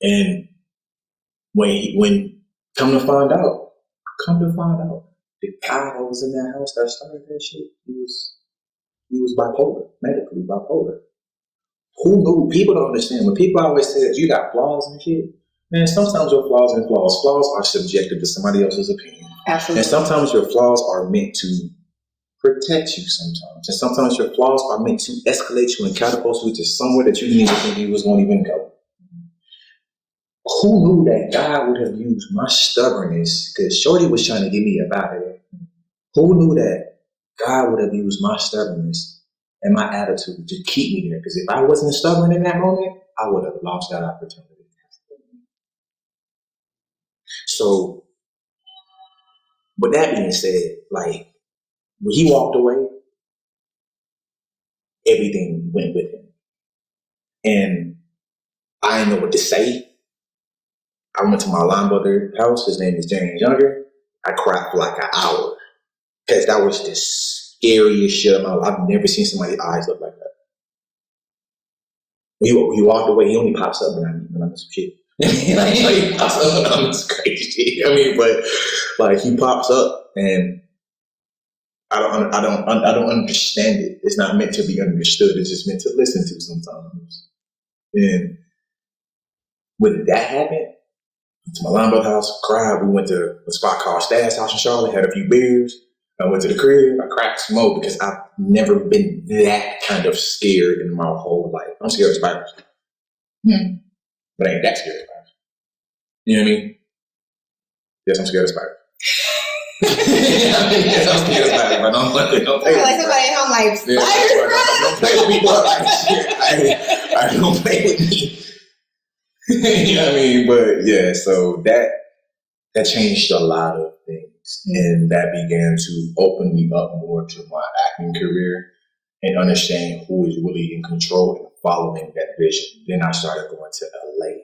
And when come to find out, the guy that was in that house that started that shit, he was bipolar, medically bipolar. Who knew? People don't understand. When people always say that you got flaws and shit, man, sometimes your flaws are subjective to somebody else's opinion. Absolutely. And sometimes your flaws are meant to protect you sometimes. And sometimes your flaws are meant to escalate you and catapult you to somewhere that you didn't even think you was going to even go. Who knew that God would have used my stubbornness? Because Shorty was trying to get me up out of there. Who knew that God would have used my stubbornness and my attitude to keep me there. Because if I wasn't stubborn in that moment, I would have lost that opportunity. So, with that being said, like, when he walked away, everything went with him. And I didn't know what to say. I went to my line brother's house. His name is James Younger. I cried for like an hour. Because that was the scariest shit of my life. I've never seen somebody's eyes look like that. When he walked away, he only pops up when I'm some shit. Like, he pops up when I'm this crazy. I mean, but like he pops up and I don't understand it. It's not meant to be understood. It's just meant to listen to sometimes. And when that happened, to my line brother's house, cried. We went to a spot called Stad's House in Charlotte, had a few beers. I went to the crib, I cracked smoke because I've never been that kind of scared in my whole life. I'm scared of spiders. But I ain't that scared of spiders. You know what I mean? Yes, I'm scared of spiders. Yes, I'm scared of spiders, but don't play like somebody at home like, don't play with me, bro. I don't play with me. You know what I mean? But yeah, so that changed a lot of things. And that began to open me up more to my acting career and understand who is really in control and following that vision. Then I started going to LA.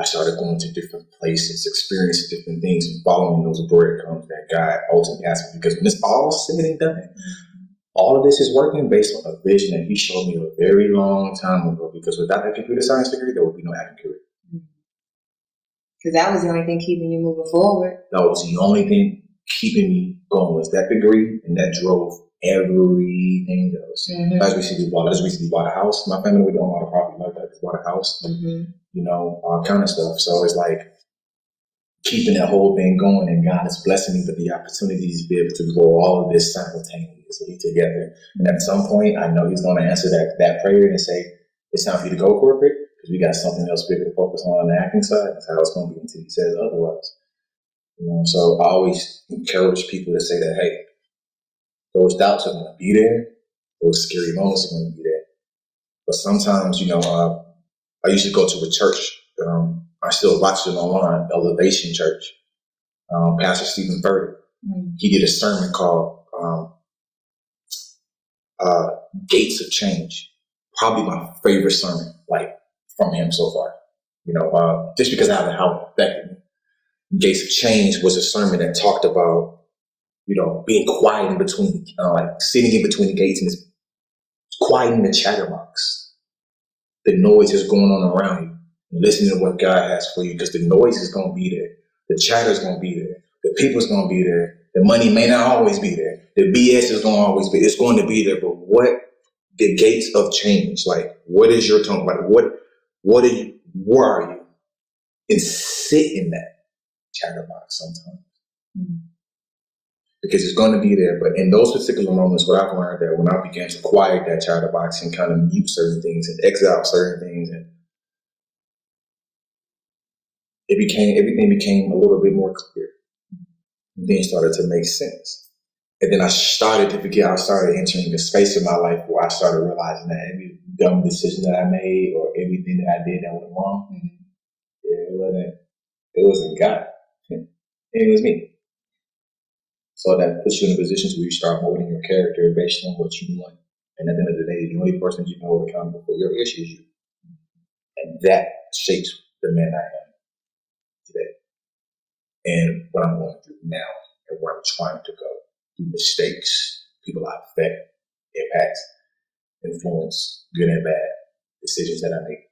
I started going to different places, experiencing different things, and following those breadcrumbs that God ultimately asked me. Because when it's all said and done, all of this is working based on a vision that He showed me a very long time ago. Because without that computer science degree, there would be no acting career. Because that was the only thing keeping you moving forward. That was the only thing keeping me going, was that degree, and that drove everything else. As we recently bought a house. My family, we don't own a lot of property like that. We bought a house, you know, all kind of stuff. So it's like keeping that whole thing going, and God is blessing me with the opportunities to be able to grow all of this simultaneously together. And at some point, I know He's going to answer that prayer and say, it's time for you to go corporate, because we got something else bigger to focus on the acting side. That's how it's going to be until He says otherwise. You know, so I always encourage people to say that, hey, those doubts are going to be there. Those scary moments are going to be there. But sometimes, you know, I used to go to a church. I still watch it online, Elevation Church. Pastor Stephen Furtick. He did a sermon called Gates of Change. Probably my favorite sermon, like, from him so far. You know, just because of how it affected me. Gates of Change was a sermon that talked about, you know, being quiet in between, like sitting in between the gates and just quieting the chatterbox. The noise is going on around you. Listening to what God has for you, because the noise is going to be there. The chatter is going to be there. The people's going to be there. The money may not always be there. The BS is going to always be. It's going to be there. But what the gates of change? Like, what is your tone? Like, what are you? Where are you? And sit in that chatterbox sometimes. Because it's going to be there. But in those particular moments, what I've learned that when I began to quiet that chatterbox and kind of mute certain things and exile certain things, and everything became a little bit more clear. And then it started to make sense. And then I started entering the space of my life where I started realizing that every dumb decision that I made or everything that I did that went wrong, it wasn't God. It was me. So that puts you in a position where you start molding your character based on what you want. And at the end of the day, the only person you can hold accountable for your issues is you. And that shapes the man I am today. And what I'm going through now and where I'm trying to go. Through mistakes, people I affect, impact, influence, good and bad, decisions that I make.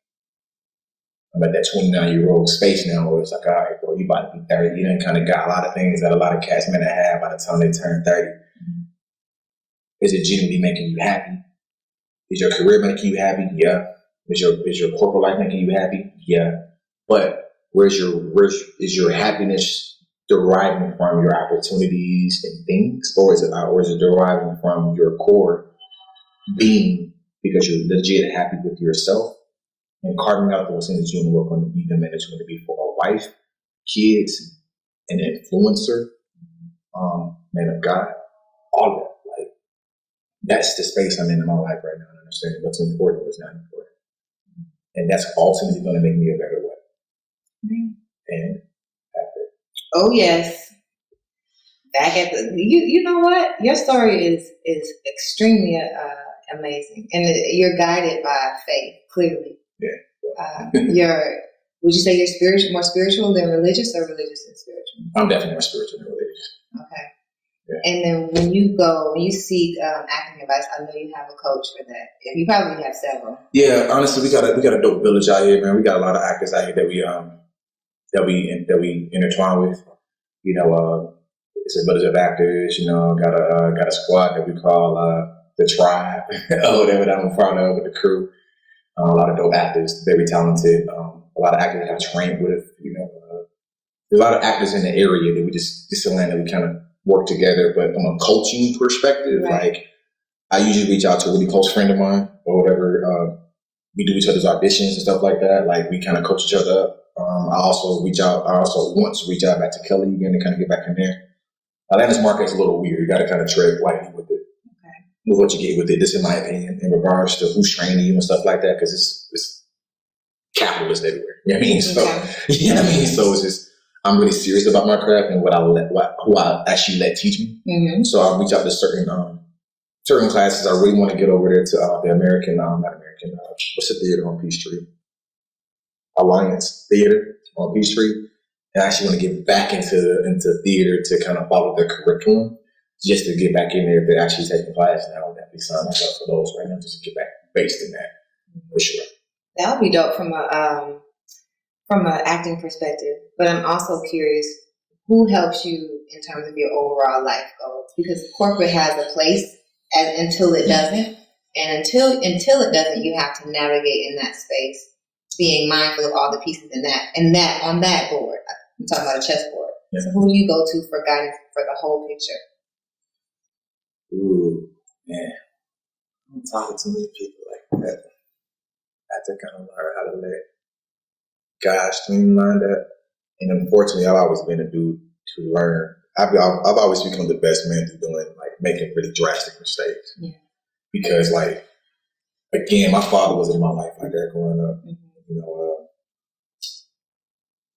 I'm at that 29-year-old space now where it's like, all right, bro, you about to be 30. You done kind of got a lot of things that a lot of cast men have by the time they turn 30. Is it genuinely making you happy? Is your career making you happy? Yeah. Is your corporate life making you happy? Yeah. But is your happiness deriving from your opportunities and things, or is it deriving from your core being, because you're legit happy with yourself? And carving out those things that you want to work on to be the man that you want to be for a wife, kids, an influencer, man of God, all of that. Like, that's the space I'm in my life right now. Understanding what's important, what's not important, and that's ultimately going to make me a better way. And after. Oh yes. Back at the, you know what? Your story is extremely amazing, and you're guided by faith clearly. Yeah. Would you say you're more spiritual than religious, or religious and spiritual? I'm definitely more spiritual than religious. Okay. Yeah. And then when you seek acting advice, I know you have a coach for that. You probably have several. Yeah, honestly, we got a dope village out here, man. We got a lot of actors out here that we intertwine with. You know, it's a village of actors. You know, got a squad that we call the Tribe, or whatever that I'm proud of, with the crew. A lot of dope actors, very talented. A lot of actors that I've trained with. You know, there's a lot of actors in the area that this is land that we kind of work together. But from a coaching perspective, right. like I usually reach out to a really close friend of mine or whatever. We do each other's auditions and stuff like that. Like we kind of coach each other up. I also want to reach out back to Kelly again to kind of get back in there. Atlanta's market is a little weird. You got to kind of tread lightly with it. Okay. With what you get with it. This, in my opinion, in regards to who's training you and stuff like that, because it's capitalist everywhere. You know what I mean? So, you know what I mean? So it's just, I'm really serious about my craft and who I actually let teach me. Mm-hmm. So I reach out to certain classes. I really want to get over there to the what's the theater on Peachtree? Alliance Theater on Peachtree. And I actually want to get back into theater to kind of follow their curriculum, just to get back in there if they're actually taking classes now. I'll definitely sign myself for those right now, just to get back based in that, for sure. That would be dope from an acting perspective. But I'm also curious, who helps you in terms of your overall life goals? Because corporate has a place until it doesn't. And until it doesn't, you have to navigate in that space, being mindful of all the pieces in that on that board. I'm talking about a chessboard. Yeah. So who do you go to for guidance for the whole picture? Ooh, man. I'm talking to many people like that. I have to kind of learn how to let God streamline that. And unfortunately, I've always been a dude to learn. I've always become the best man through doing, like, making really drastic mistakes. Yeah. Because, like, again, my father was in my life like that growing up. Mm-hmm. You know,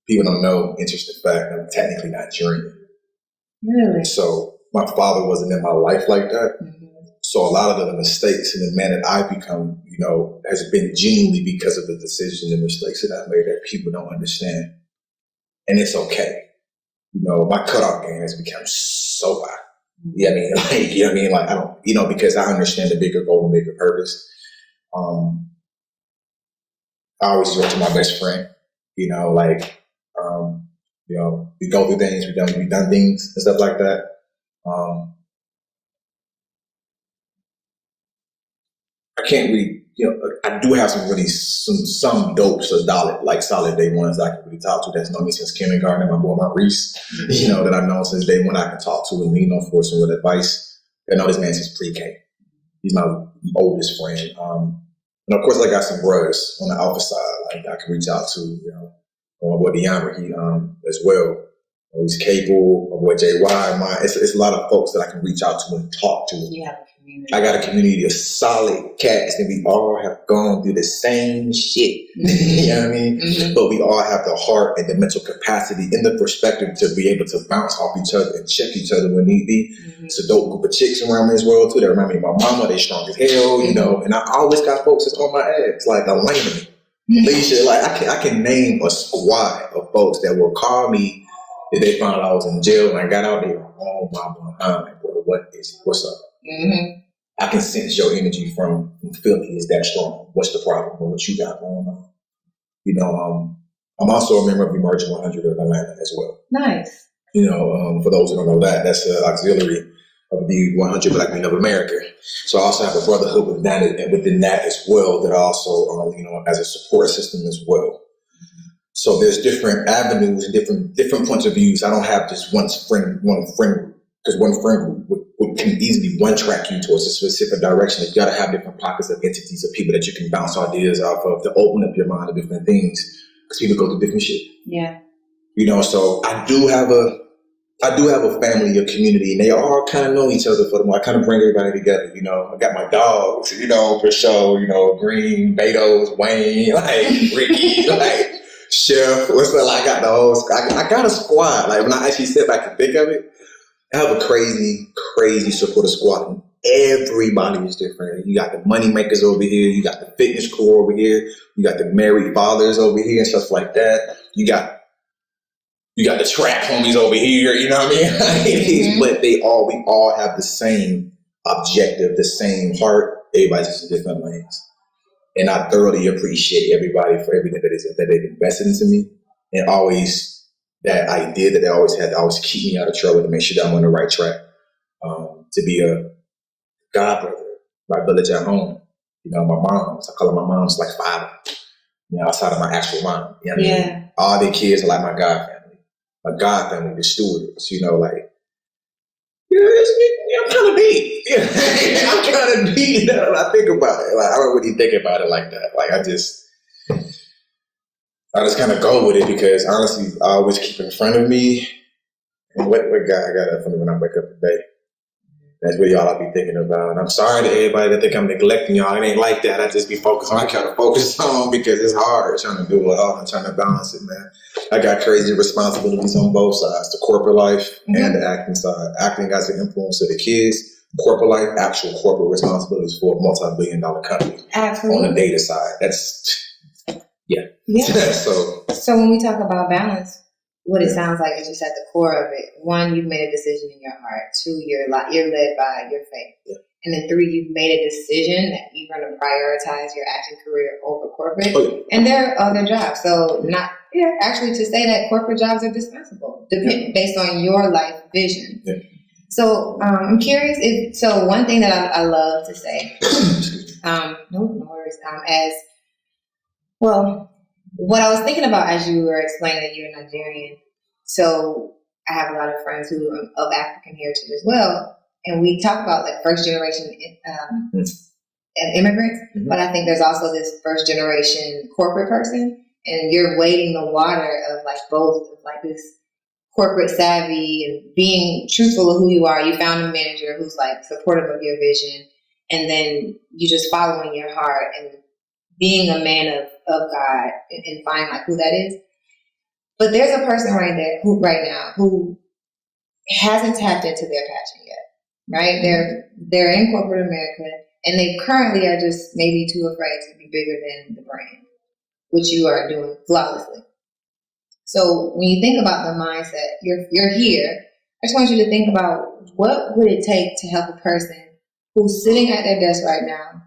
people don't know, interesting fact, I'm technically not German. Really? So my father wasn't in my life like that. Mm-hmm. So a lot of the mistakes and the man that I've become, you know, has been genuinely because of the decisions and mistakes that I've made that people don't understand. And it's okay. You know, my cutoff game has become so high. You know what I mean? Like, you know what I mean? Like, I don't, you know, because I understand the bigger goal and bigger purpose. I always talk to my best friend, you know, like, you know, we go through things, we've done things and stuff like that. I can't really, you know, I do have some dope, solid day ones that I can really talk to that's known me since kindergarten. My boy, Maurice, you know, that I've known since day one I can talk to and lean on for some real advice. I know this man since pre-K. He's my oldest friend. And of course, I got some brothers on the alpha side, like I can reach out to, you know, my boy DeAndre, he as well. He's Cable, my boy JY. It's a lot of folks that I can reach out to and talk to. You have a community. I got a community of solid cats, and we all have gone through the same shit. You know what I mean? Mm-hmm. But we all have the heart and the mental capacity and the perspective to be able to bounce off each other and check each other when need be. Mm-hmm. It's a dope group of chicks around me as well too. That remind me of my mama. They strong as hell, you know. And I always got folks that's on my ass, like Elena, Alicia. Like I can name a squad of folks that will call me if they found out I was in jail and I got out there. Oh my behind, bro, what's up? Mm-hmm. I can sense your energy from Philly is that strong. What's the problem? Or what you got going on? You know, I'm also a member of the Emerging 100 of Atlanta as well. Nice. You know, for those who don't know that's the auxiliary of the 100 Black Men of America. So I also have a brotherhood within that as well that also, you know, as a support system as well. So there's different avenues and different points of views. I don't have just one friend group, because one friend group can easily one track you towards a specific direction. You got to have different pockets of entities of people that you can bounce ideas off of to open up your mind to different things, because people go through different shit. Yeah. You know, so I do have a I do have a family, a community, and they all kind of know each other for the most. I kind of bring everybody together, you know. I got my dogs, you know, for sure, you know, Green, Beto's, Wayne, like Ricky, like Chef. What's that? I got the whole. I got a squad. Like when I actually sit back and think of it, I have a crazy, crazy supporter squad. And everybody is different. You got the money makers over here. You got the fitness crew over here. You got the married fathers over here and stuff like that. You got the trap homies over here, you know what I mean? But we all have the same objective, the same heart. Everybody's just in different lanes. And I thoroughly appreciate everybody for everything that they've invested into me. And always that idea that they always had to always keep me out of trouble to make sure that I'm on the right track. To be a godbrother, my village at home. You know, my moms, I call her my mom's like five, you know, outside of my actual mom. You know what I mean? All their kids are like my god family. My god family, the stewards, you know, like, I'm kind of deep. I'm kind of deep now when I think about it. Like, I don't really think about it like that. Like, I just kind of go with it because honestly, I always keep in front of me. And what guy I got up for me when I wake up today? That's really all I'll be thinking about. And I'm sorry to everybody that think I'm neglecting y'all. It ain't like that. I just be focused on. I gotta focus on because it's hard trying to do it all and trying to balance it, man. I got crazy responsibilities on both sides, the corporate life and the acting side. Acting as an influence to the kids, corporate life, actual corporate responsibilities for a multi-billion-dollar company. Absolutely. On the data side. That's, yeah. So when we talk about balance, what it sounds like is just at the core of it. One, you've made a decision in your heart. Two, you're led by your faith. Yeah. And then three, you've made a decision that you're going to prioritize your acting career over corporate. Oh, yeah. And there are other jobs. So actually to say that corporate jobs are dispensable based on your life vision. Yeah. So I'm curious one thing that I love to say, no worries, what I was thinking about as you were explaining that you're Nigerian, so I have a lot of friends who are of African heritage as well, and we talk about like first generation immigrants, but I think there's also this first generation corporate person, and you're wading the water of like both, like this corporate savvy and being truthful of who you are. You found a manager who's like supportive of your vision, and then you just following your heart and being a man of God and finding like who that is. But there's a person right now who hasn't tapped into their passion yet, right? They're in corporate America and they currently are just maybe too afraid to be bigger than the brand, which you are doing flawlessly. So when you think about the mindset, you're here. I just want you to think about what would it take to help a person who's sitting at their desk right now,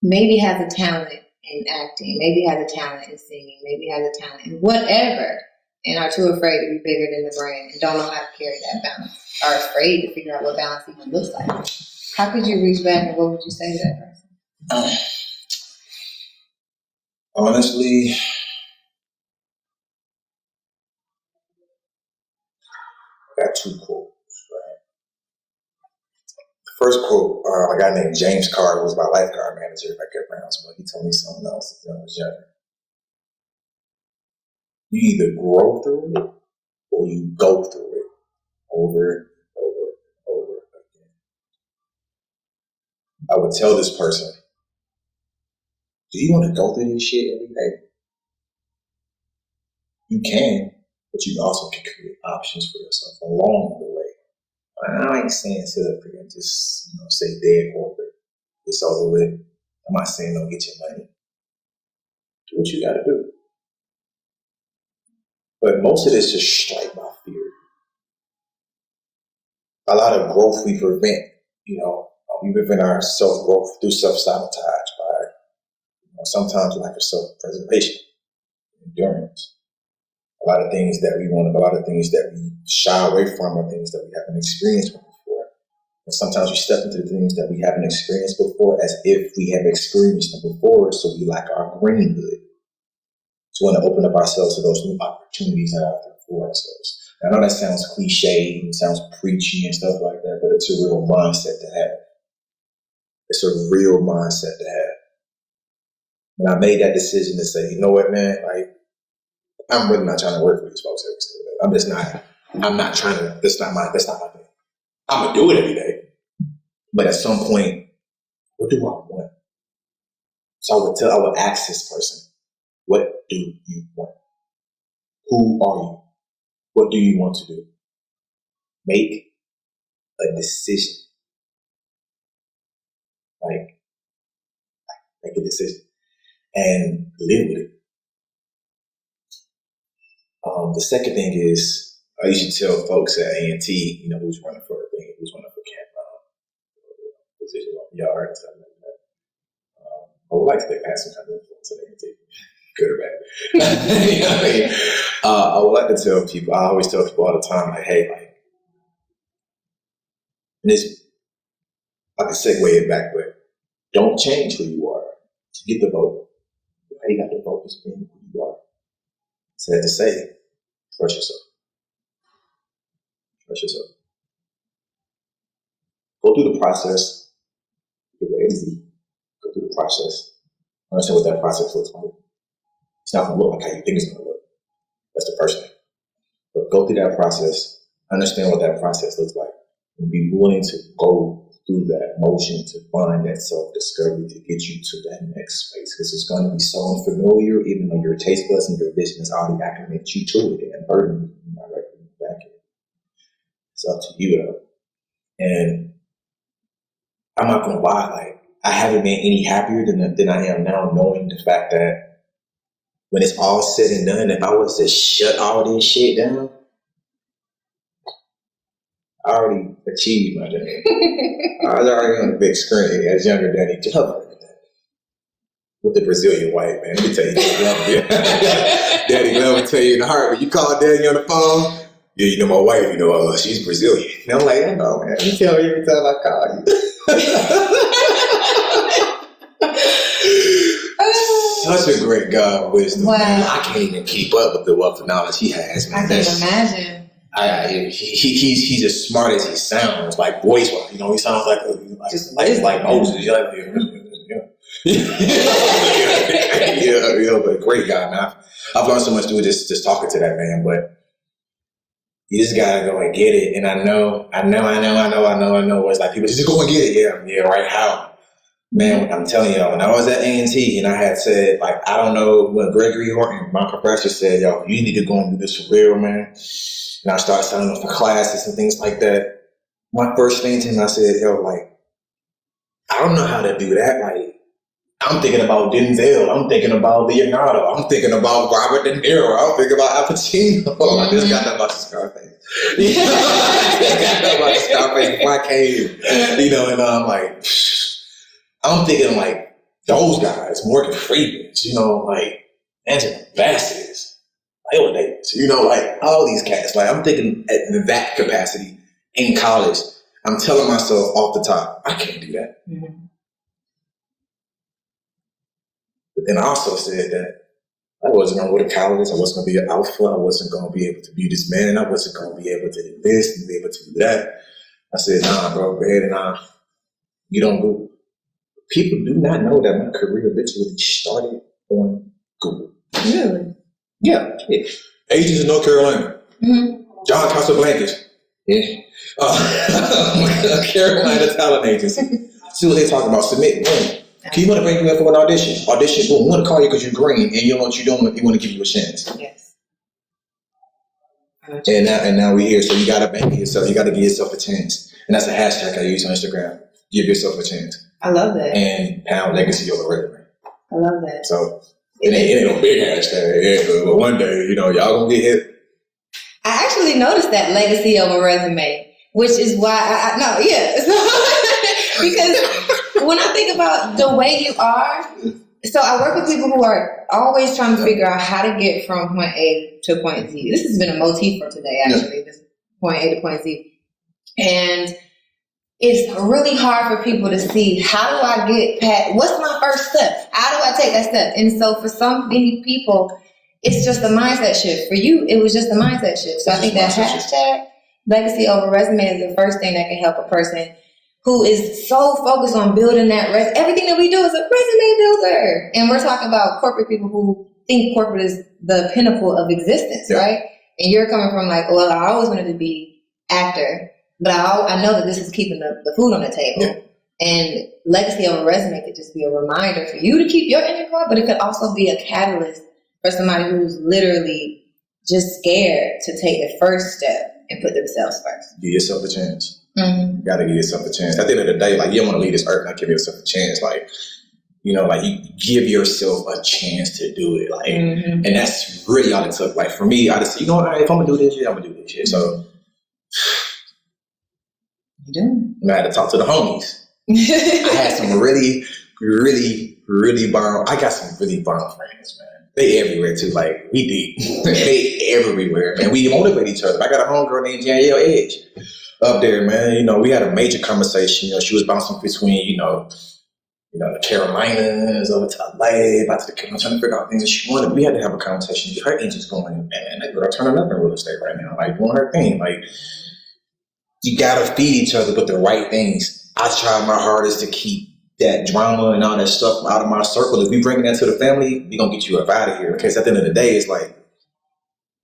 maybe has a talent in acting, maybe has a talent in singing, maybe has a talent in whatever, and are too afraid to be bigger than the brand and don't know how to carry that balance, are afraid to figure out what balance even looks like. How could you reach back and what would you say to that person? Honestly, I got two quotes. Right? The first quote, a guy named James Carter was my lifeguard manager back at Brownsville. He told me something else when I was younger. You either grow through it or you go through it over and over again. I would tell this person, do you want to go through this shit every day? You can, but you also can create options for yourself along the way. I ain't saying sit up here and just say dead corporate. It's over with. I'm not saying don't get your money. Do what you got to do. But most of this is straight by fear. A lot of growth we prevent, we prevent our self-growth through self-sabotage by sometimes lack of self-preservation, endurance. A lot of things that we want, a lot of things that we shy away from are things that we haven't experienced before. And sometimes we step into the things that we haven't experienced before as if we have experienced them before, so we lack our brain hood. So we want to open up ourselves to those new opportunities that are out there for ourselves. I know that sounds cliche and sounds preachy and stuff like that, but it's a real mindset to have. It's a real mindset to have. When I made that decision to say, you know what, man, like, I'm really not trying to work for these folks every single day. I'm just not. I'm not trying to, that's not my thing. I'm going to do it every day. But at some point, what do I want? So I would ask this person, what do you want? Who are you? What do you want to do? Make a decision. Like, make a decision. And live with it. The second thing is, I usually tell folks at A&T, who's running for camp position on the yard and stuff like that. I would like to think I have some kind of influence at A&T, good or bad. You know what I mean? I would like to tell people, I always tell people all the time, like, hey, like, and this, I can segue it back, but don't change who you are to get the vote. Why you got to focus on being who you are? Sad to say, trust yourself. Trust yourself. Go through the process. Get the easy. Go through the process. Understand what that process looks like. It's not going to look like how you think it's going to look. That's the first thing. But go through that process. Understand what that process looks like. And be willing to go through that motion to find that self-discovery to get you to that next space. Because it's going to be so unfamiliar, even though your taste buds and your vision is already acclimated you to it and burden you directly back in. It's up to you though. And I'm not going to lie, like, I haven't been any happier than I am now, knowing the fact that when it's all said and done, if I was to shut all this shit down, I already achieved my dream. I was already on the big screen as younger Danny Glover with the Brazilian wife, man. Let me tell you, Daddy Glover tell you in the heart, when you call Daddy on the phone, yeah, my wife, she's Brazilian. And I'm like, I know, man. You tell me every time I call you. Such a great God of wisdom. Wow. Man. I can't even keep up with the wealth of knowledge he has, man. I can imagine. He's as smart as he sounds, like voice-wise. He sounds like Moses. But great guy, man. I've learned so much through just talking to that man. But you just gotta go and get it. And I know. It's like people just go and get it. Yeah, right. How? Man, I'm telling y'all, when I was at A&T and I had said, like, I don't know, when Gregory Horton, my professor, said, yo, you need to go and do this for real, man. And I started signing up for classes and things like that. My first thing to him, I said, yo, like, I don't know how to do that. Like, I'm thinking about Denzel. I'm thinking about Leonardo. I'm thinking about Robert De Niro. I'm thinking about Al Pacino. I just got that about the Scarface. I just got that about the Scarface before I came. And I'm like, I'm thinking like those guys, Morgan Freeman, like Angela Bassett's. Like all these cats. Like I'm thinking at that capacity in college. I'm telling myself off the top, I can't do that. Mm-hmm. But then I also said that I wasn't going to go to college. I wasn't going to be an alpha. I wasn't going to be able to be this man. I wasn't going to be able to do this and be able to do that. I said, nah, bro, go ahead and you don't go. People do not know that my career literally started on Google. Really? Yeah. Agents in North Carolina. Mm-hmm. John Casablancas. Yeah. Carolina Talent Agency. See what they talking about. Submit. Boom. Okay, you want to bring you in for an audition. Audition. Boom. We want to call you because you're green and you know what you're doing. You want to give you a chance. Yes. And now we're here. So you got to bank yourself. You got to give yourself a chance. And that's a hashtag I use on Instagram. Give yourself a chance. I love that. And pound legacy over resume. I love that. So it ain't no big hashtag. But one day, y'all gonna get hit. I actually noticed that legacy over resume, which is why because when I think about the way you are, so I work with people who are always trying to figure out how to get from point A to point Z. This has been a motif for today, actually, this point A to point Z. And it's really hard for people to see, how do I get past, what's my first step? How do I take that step? And so for so many people, it's just a mindset shift. For you, it was just a mindset shift. So I think that hashtag legacy over resume is the first thing that can help a person who is so focused on building that everything that we do is a resume builder. And we're talking about corporate people who think corporate is the pinnacle of existence, right? And you're coming from like, well, I always wanted to be actor, but I know that this is keeping the food on the table. Yeah. And legacy on a resume could just be a reminder for you to keep your inner core, but it could also be a catalyst for somebody who's literally just scared to take the first step and put themselves first. Give yourself a chance. Mm-hmm. You got to give yourself a chance. At the end of the day, like, you don't want to leave this earth, not give yourself a chance. Like, you know, like, you give yourself a chance to do it. Like, and that's really all it took. Like, for me, I just, you know what, if I'm going to do this shit, I'm going to do this shit. So, you do. I had to talk to the homies. I had some really, really, really bomb. I got some really bomb friends, man. They everywhere too. Like, we deep. They everywhere, man. We motivate each other. I got a homegirl named Danielle Edge up there, man. You know, we had a major conversation. You know, she was bouncing between, you know, the Carolinas over to LA, about to the trying to figure out things that she wanted. We had to have a conversation. Her engine's going, and that girl turning up in real estate right now, like doing her thing. Like, you gotta feed each other with the right things. I try my hardest to keep that drama and all that stuff out of my circle. If we bring that to the family, we gonna get you up out of here. Because at the end of the day, it's like,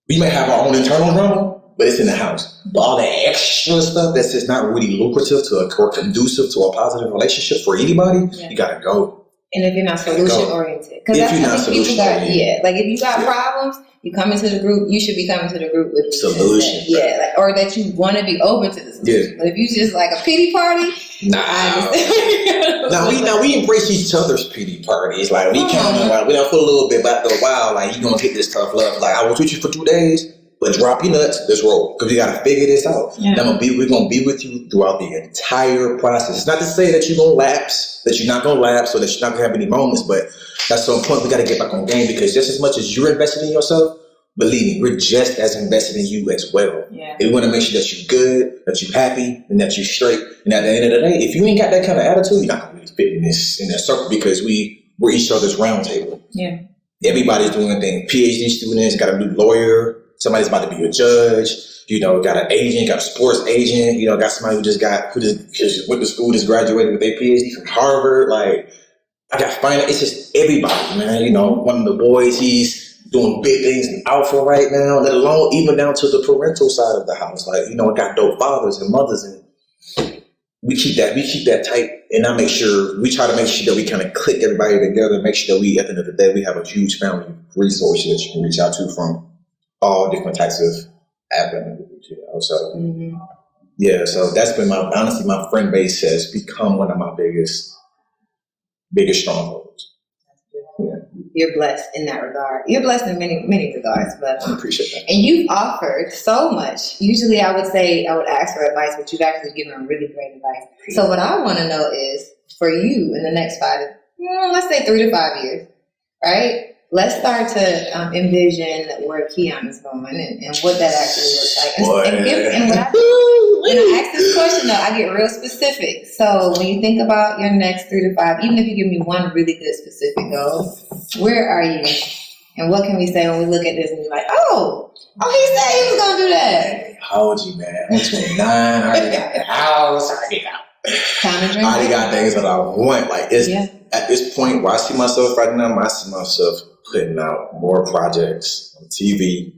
we may have our own internal drama, but it's in the house. But all that extra stuff that's just not really lucrative or conducive to a positive relationship for anybody, you gotta go. And if you're not solution oriented, because that's what people got. Yeah, like if you got problems, you come into the group. You should be coming to the group with solution. Yeah, like, or that you want to be open to the solution. But if you just like a pity party, we embrace each other's pity parties. Like, we kind of like, we don't feel a little bit, but after a while, like, you gonna get this tough love. Like, I was with you for 2 days. But drop your nuts, let's roll. Because we got to figure this out. Yeah. And we're going to be with you throughout the entire process. It's not to say that you're going to lapse, that you're not going to lapse, or that you're not going to have any moments. But at some point, we got to get back on game, because just as much as you're invested in yourself, believe me, we're just as invested in you as well. Yeah. And we want to make sure that you're good, that you're happy, and that you're straight. And at the end of the day, if you ain't got that kind of attitude, you're not going to really fit in that circle, because we're each other's round table. Yeah. Everybody's doing a thing. PhD students, got a new lawyer. Somebody's about to be a judge, you know, got an agent, got a sports agent, you know, got somebody who just went to school, just graduated with their PhD from Harvard. Like, I got finance. It's just everybody, man. You know, one of the boys, he's doing big things in Alpha right now, let alone even down to the parental side of the house. Like, you know, I got dope fathers and mothers, and we keep that tight. And we try to make sure that we kind of click everybody together and make sure that we, at the end of the day, we have a huge family of resources that you can reach out to from all different types of avenues, you know. So, yeah, so that's been honestly, my friend base has become one of my biggest strongholds. Yeah. You're blessed in that regard. You're blessed in many, many regards, but I appreciate that. And you've offered so much. Usually I would ask for advice, but you've actually given really great advice. So what I want to know is, for you in the next 3 to 5 years, right? Let's start to envision where Keon is going and what that actually looks like. And when I ask this question, though, I get real specific. So when you think about your next 3 to 5, even if you give me one really good specific goal, where are you? And what can we say when we look at this and be like, oh, he said he was going to do that? How old you, man? I'm 29. I already got the house. I already got things that I want. Like, at this point where I see myself right now, I see myself putting out more projects on TV.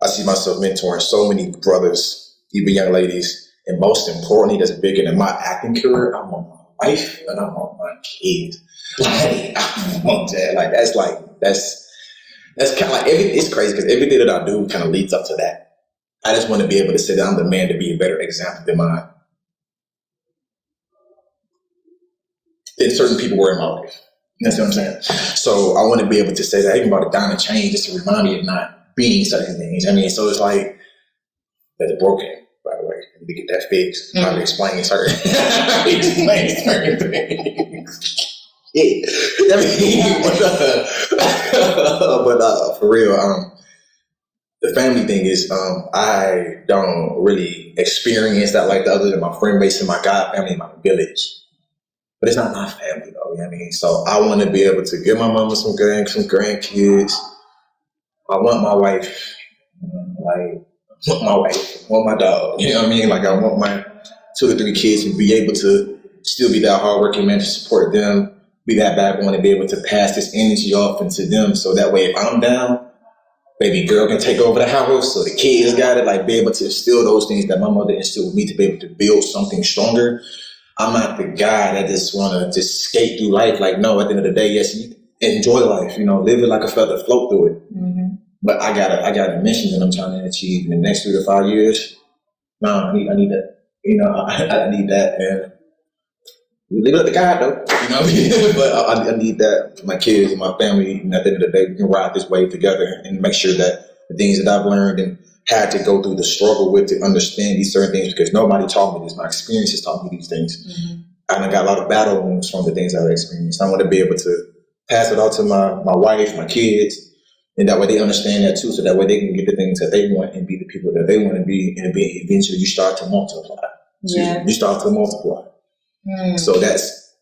I see myself mentoring so many brothers, even young ladies, and most importantly, that's bigger than my acting career, I want my wife and I want my kids. Like, I want that. Like, that's kind of like it's crazy, because everything that I do kind of leads up to that. I just want to be able to say that I'm the man to be a better example than certain people were in my life. You know what I'm saying? So I want to be able to say that, even about a dime and change, just to remind me of not being certain things. I mean, so it's like, that's broken, by the way. I need to get that fixed. How to explain certain things. Yeah. I mean, but for real, the family thing is, I don't really experience that like the other than my friend base and my God family and my village. But it's not my family, though, you know what I mean? So I want to be able to give my mama some grandkids. I want my wife, I want my dog, you know what I mean? Like, I want my 2 to 3 kids to be able to still be that hardworking man to support them, be that backbone, and be able to pass this energy off into them. So that way, if I'm down, baby girl can take over the house, so the kids got it. Like, be able to instill those things that my mother instilled with me to be able to build something stronger. I'm not the guy that just want to just skate through life. Like, no, at the end of the day, yes, you enjoy life, live it like a feather, float through it. Mm-hmm. But I got a mission that I'm trying to achieve in the next 3 to 5 years. No, I need that. I need that, and we leave it up to God, though. You know what I mean? But I need that for my kids and my family. And at the end of the day, we can ride this wave together and make sure that the things that I've learned and had to go through the struggle with to understand these certain things, because nobody taught me this. My experiences taught me these things. Mm-hmm. And I got a lot of battle wounds from the things I've experienced. I want to be able to pass it on to my wife, my kids, and that way they understand that too, so that way they can get the things that they want and be the people that they want to be, and eventually you start to multiply. Yeah. You start to multiply. Mm. So that's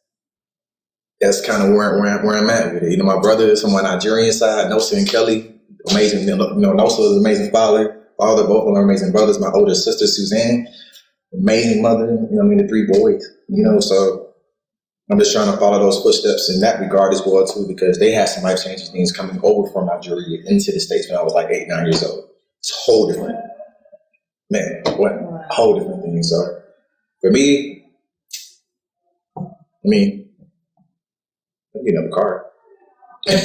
kind of where I'm at with it. My brother is from my Nigerian side, Nosa and Kelly, amazing. Nosa is an amazing father, both of them are amazing brothers. My older sister, Suzanne, amazing mother. The 3 boys. So I'm just trying to follow those footsteps in that regard as well too, because they had some life-changing things coming over from Nigeria into the States when I was like 8, 9 years old. It's a whole different, a whole different thing. So for me, I need another car. But on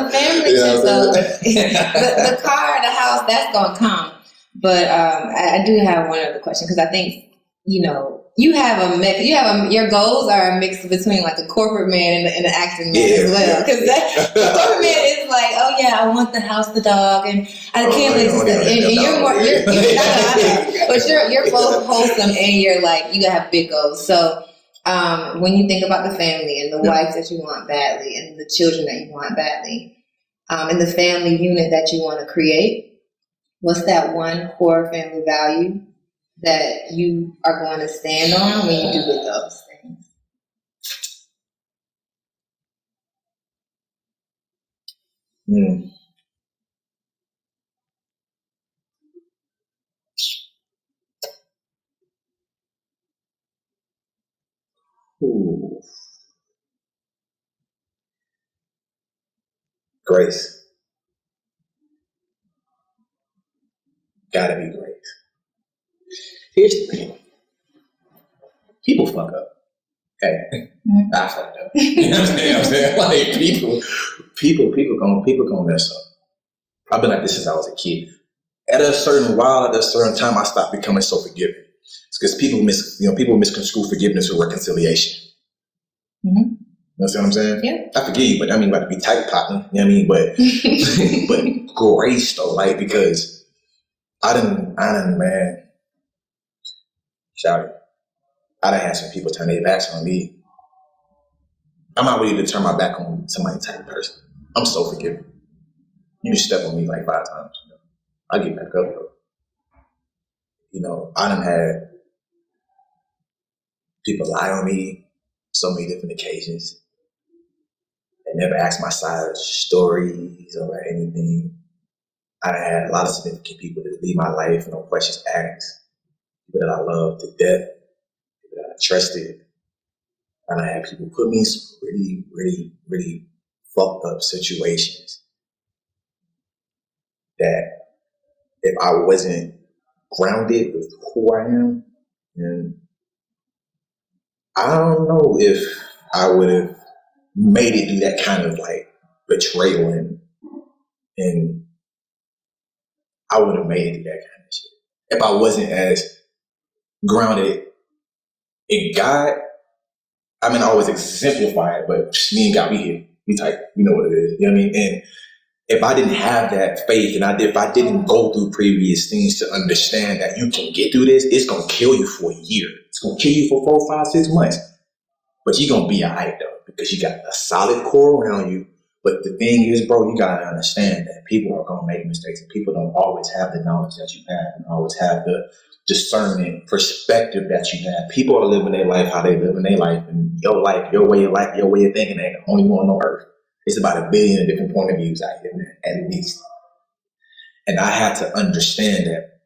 the family tip, though, the car, the house, that's gonna come. But I do have one other question, because I think you have a mix. Your goals are a mix between like a corporate man and an acting man as well. Because the corporate man is like, oh yeah, I want the house, the dog, and I can't wait to stuff. And you're more, you're both wholesome, and you're like, you have big goals. So when you think about the family and the wife that you want badly, and the children that you want badly, and the family unit that you want to create, what's that one core family value that you are going to stand on when you do with those things? Ooh. Grace. Gotta be grace. Here's the thing. People fuck up. Okay? Mm-hmm. I fucked up. You know what I'm saying? Like, people gonna mess up. I've been like this since I was a kid. At a certain time, I stopped becoming so forgiving. It's because people misconstrue forgiveness with reconciliation. Mm-hmm. You know what I'm saying? Yeah. I forgive you, but I mean, about to be tight popping. You know what I mean? But grace though, like, because I done, man, shout it. I done had some people turn their backs on me. I'm not ready to turn my back on somebody type of person. I'm so forgiving. You just step on me like 5 times. I get back up though. I done had people lie on me so many different occasions. They never asked my side of stories or anything. I done had a lot of significant people that leave my life, no questions asked. People that I love to death, people that I trusted. And I had people put me in some really, really, really fucked up situations that if I wasn't grounded with who I am, then I don't know if I would have made it through that kind of like betrayal, and I would have made it through that kind of shit if I wasn't as grounded in God. I mean, I always exemplify it, but me and God, we here. We type, you know what it is. You know what I mean? And if I didn't have that faith, and if I didn't go through previous things to understand that you can get through this, it's gonna kill you for a year. It's gonna kill you for 4, 5, 6 months. But you're gonna be alright though, because you got a solid core around you. But the thing is, bro, you gotta understand that people are gonna make mistakes, and people don't always have the knowledge that you have, and always have the discernment, perspective that you have. People are living their life how they live in their life, and your life, your way of life, your way of thinking ain't the only one on earth. It's about 1 billion different point of views out here, man, at least. And I had to understand that,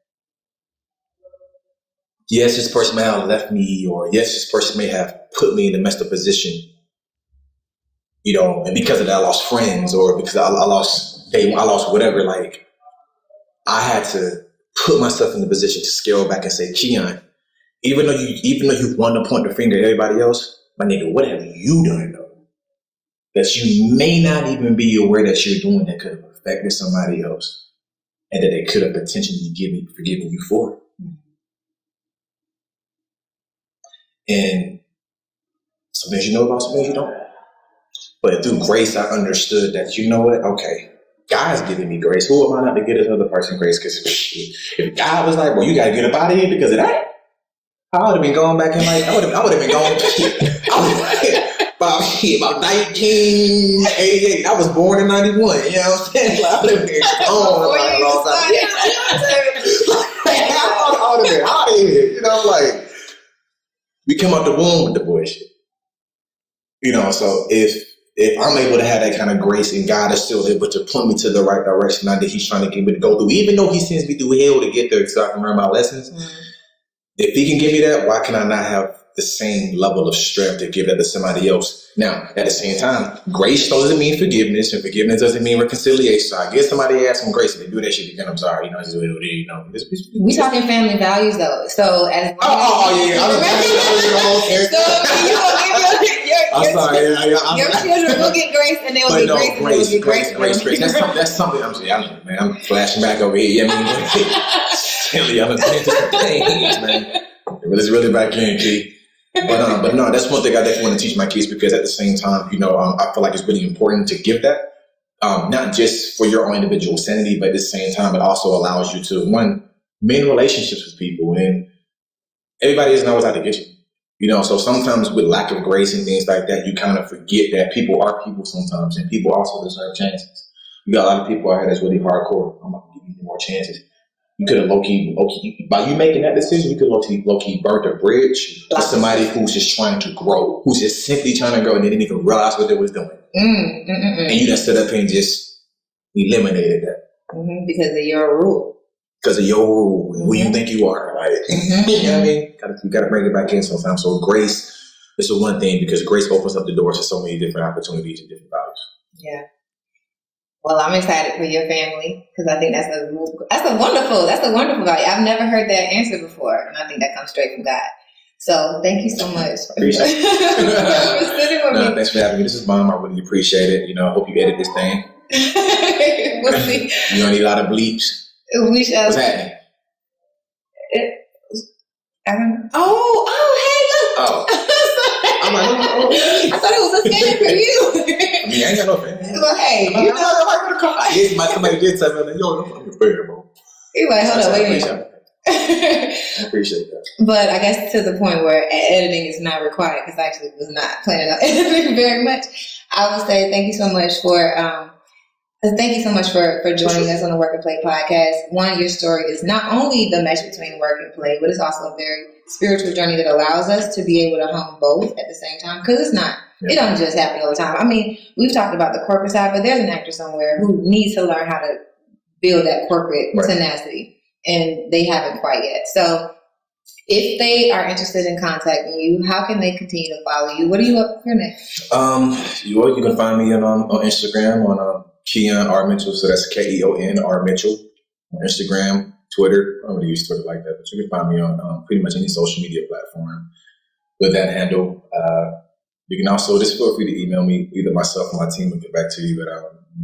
yes, this person may have left me, or yes, this person may have put me in a messed up position, and because of that I lost friends, or because I lost I lost whatever. Like, I had to put myself in the position to scale back and say, Keon, even though you want to point the finger at everybody else, my nigga, what have you done though that you may not even be aware that you're doing that could have affected somebody else, and that they could have potentially forgiven you for? And some things you know about, some things you don't. But through grace, I understood that, you know what? Okay, God's giving me grace. Who am I not to give this other person grace? Because if God was like, well, you got to get up out of here because of that, I would have been going back in like, I would have been going about 1988. I was born in 91. You know what I'm saying? Like, I would have been gone a long time. Yeah, you know what I'm saying? I would have been out of here. You know, like, we come out the womb with the bullshit. You know, so if I'm able to have that kind of grace and God is still able to point me to the right direction, not that he's trying to get me to go through, even though he sends me through hell to get there so I can learn my lessons. If he can give me that, why can I not have the same level of strength to give that to somebody else? Now, at the same time, grace doesn't mean forgiveness, and forgiveness doesn't mean reconciliation. So I give somebody asking grace and they do that shit again, I'm sorry. You know, we talking family values though. So as yeah. your children will get grace and they will get grace. That's something I'm saying. I'm flashing back over here. I mean, silly, I'm into different things, man. It's really back in, Key. But no, that's one thing I definitely want to teach my kids, because at the same time, you know, I feel like it's really important to give that, not just for your own individual sanity, but at the same time, it also allows you to, one, maintain relationships with people, and everybody isn't always out to get you. You know, so sometimes with lack of grace and things like that, you kind of forget that people are people sometimes, and people also deserve chances. You got a lot of people out here that's really hardcore. I'm going to give you more chances. You could have low-key, by you making that decision, you could low-key burnt a bridge to somebody who's just trying to grow, who's just simply trying to grow, and they didn't even realize what they was doing. And you just stood up and just eliminated that. Because of your rule. Because of your rule, and who you think you are, right? You know what I mean? You got to bring it back in sometimes. So grace is the one thing, because grace opens up the doors to so many different opportunities and different values. Yeah. Well, I'm excited for your family, because I think that's a wonderful value. I've never heard that answer before, and I think that comes straight from God. So thank you so much for sitting with me. Thanks for having me. This is Mom. I really appreciate it. You know, I hope you edit this thing. We'll see. You don't need a lot of bleeps. We shall. What's happening? I don't know. Oh, hey, look. Oh. I'm like, I thought it was a fan for you. I mean, I ain't got no fan. Well, hey, you know. Somebody did tell me, yo, I'm a fan, bro. Anyway, hold on, wait a minute. I appreciate that. But I guess to the point where editing is not required, because I actually was not planning on editing very much. I would say thank you so much for joining us on the Work and Play podcast. One, your story is not only the mesh between work and play, but it's also a very spiritual journey that allows us to be able to hone both at the same time. Because it's not, it doesn't just happen all the time. I mean, we've talked about the corporate side, but there's an actor somewhere who needs to learn how to build that corporate tenacity, and they haven't quite yet. So if they are interested in contacting you, how can they continue to follow you? What are you up for next? You can find me on Instagram on Keon R. Mitchell, so that's Keon R. Mitchell on Instagram, Twitter. I don't really use Twitter like that, but you can find me on pretty much any social media platform with that handle. You can also just feel free to email me, either myself or my team will get back to you at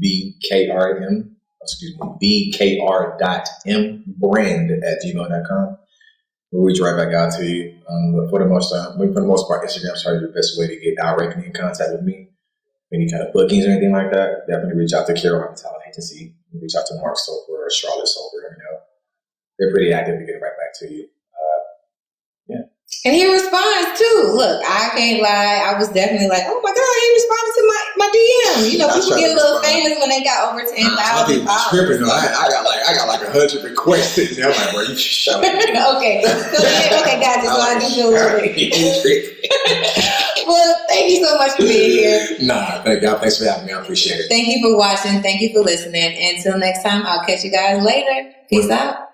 bkr.mbrand@gmail.com. We'll reach right back out to you. But for the most part, Instagram is probably the best way to get directly in contact with me. Any kind of bookings or anything like that, definitely reach out to Carolina Talent Agency. Reach out to Mark Soper or Charlotte Soper. You know, they're pretty active to get right back to you. And he responds too. Look, I can't lie. I was definitely like, oh my God, he responded to my DM. You know, people get a little famous when they got over 10,000 followers. I got like 100 requests sitting there. I'm like, bro, you shut up. Okay, guys, so I do feel a little bit. Well, thank you so much for being here. Thank y'all. Thanks for having me. I appreciate it. Thank you for watching. Thank you for listening. Until next time, I'll catch you guys later. Peace out.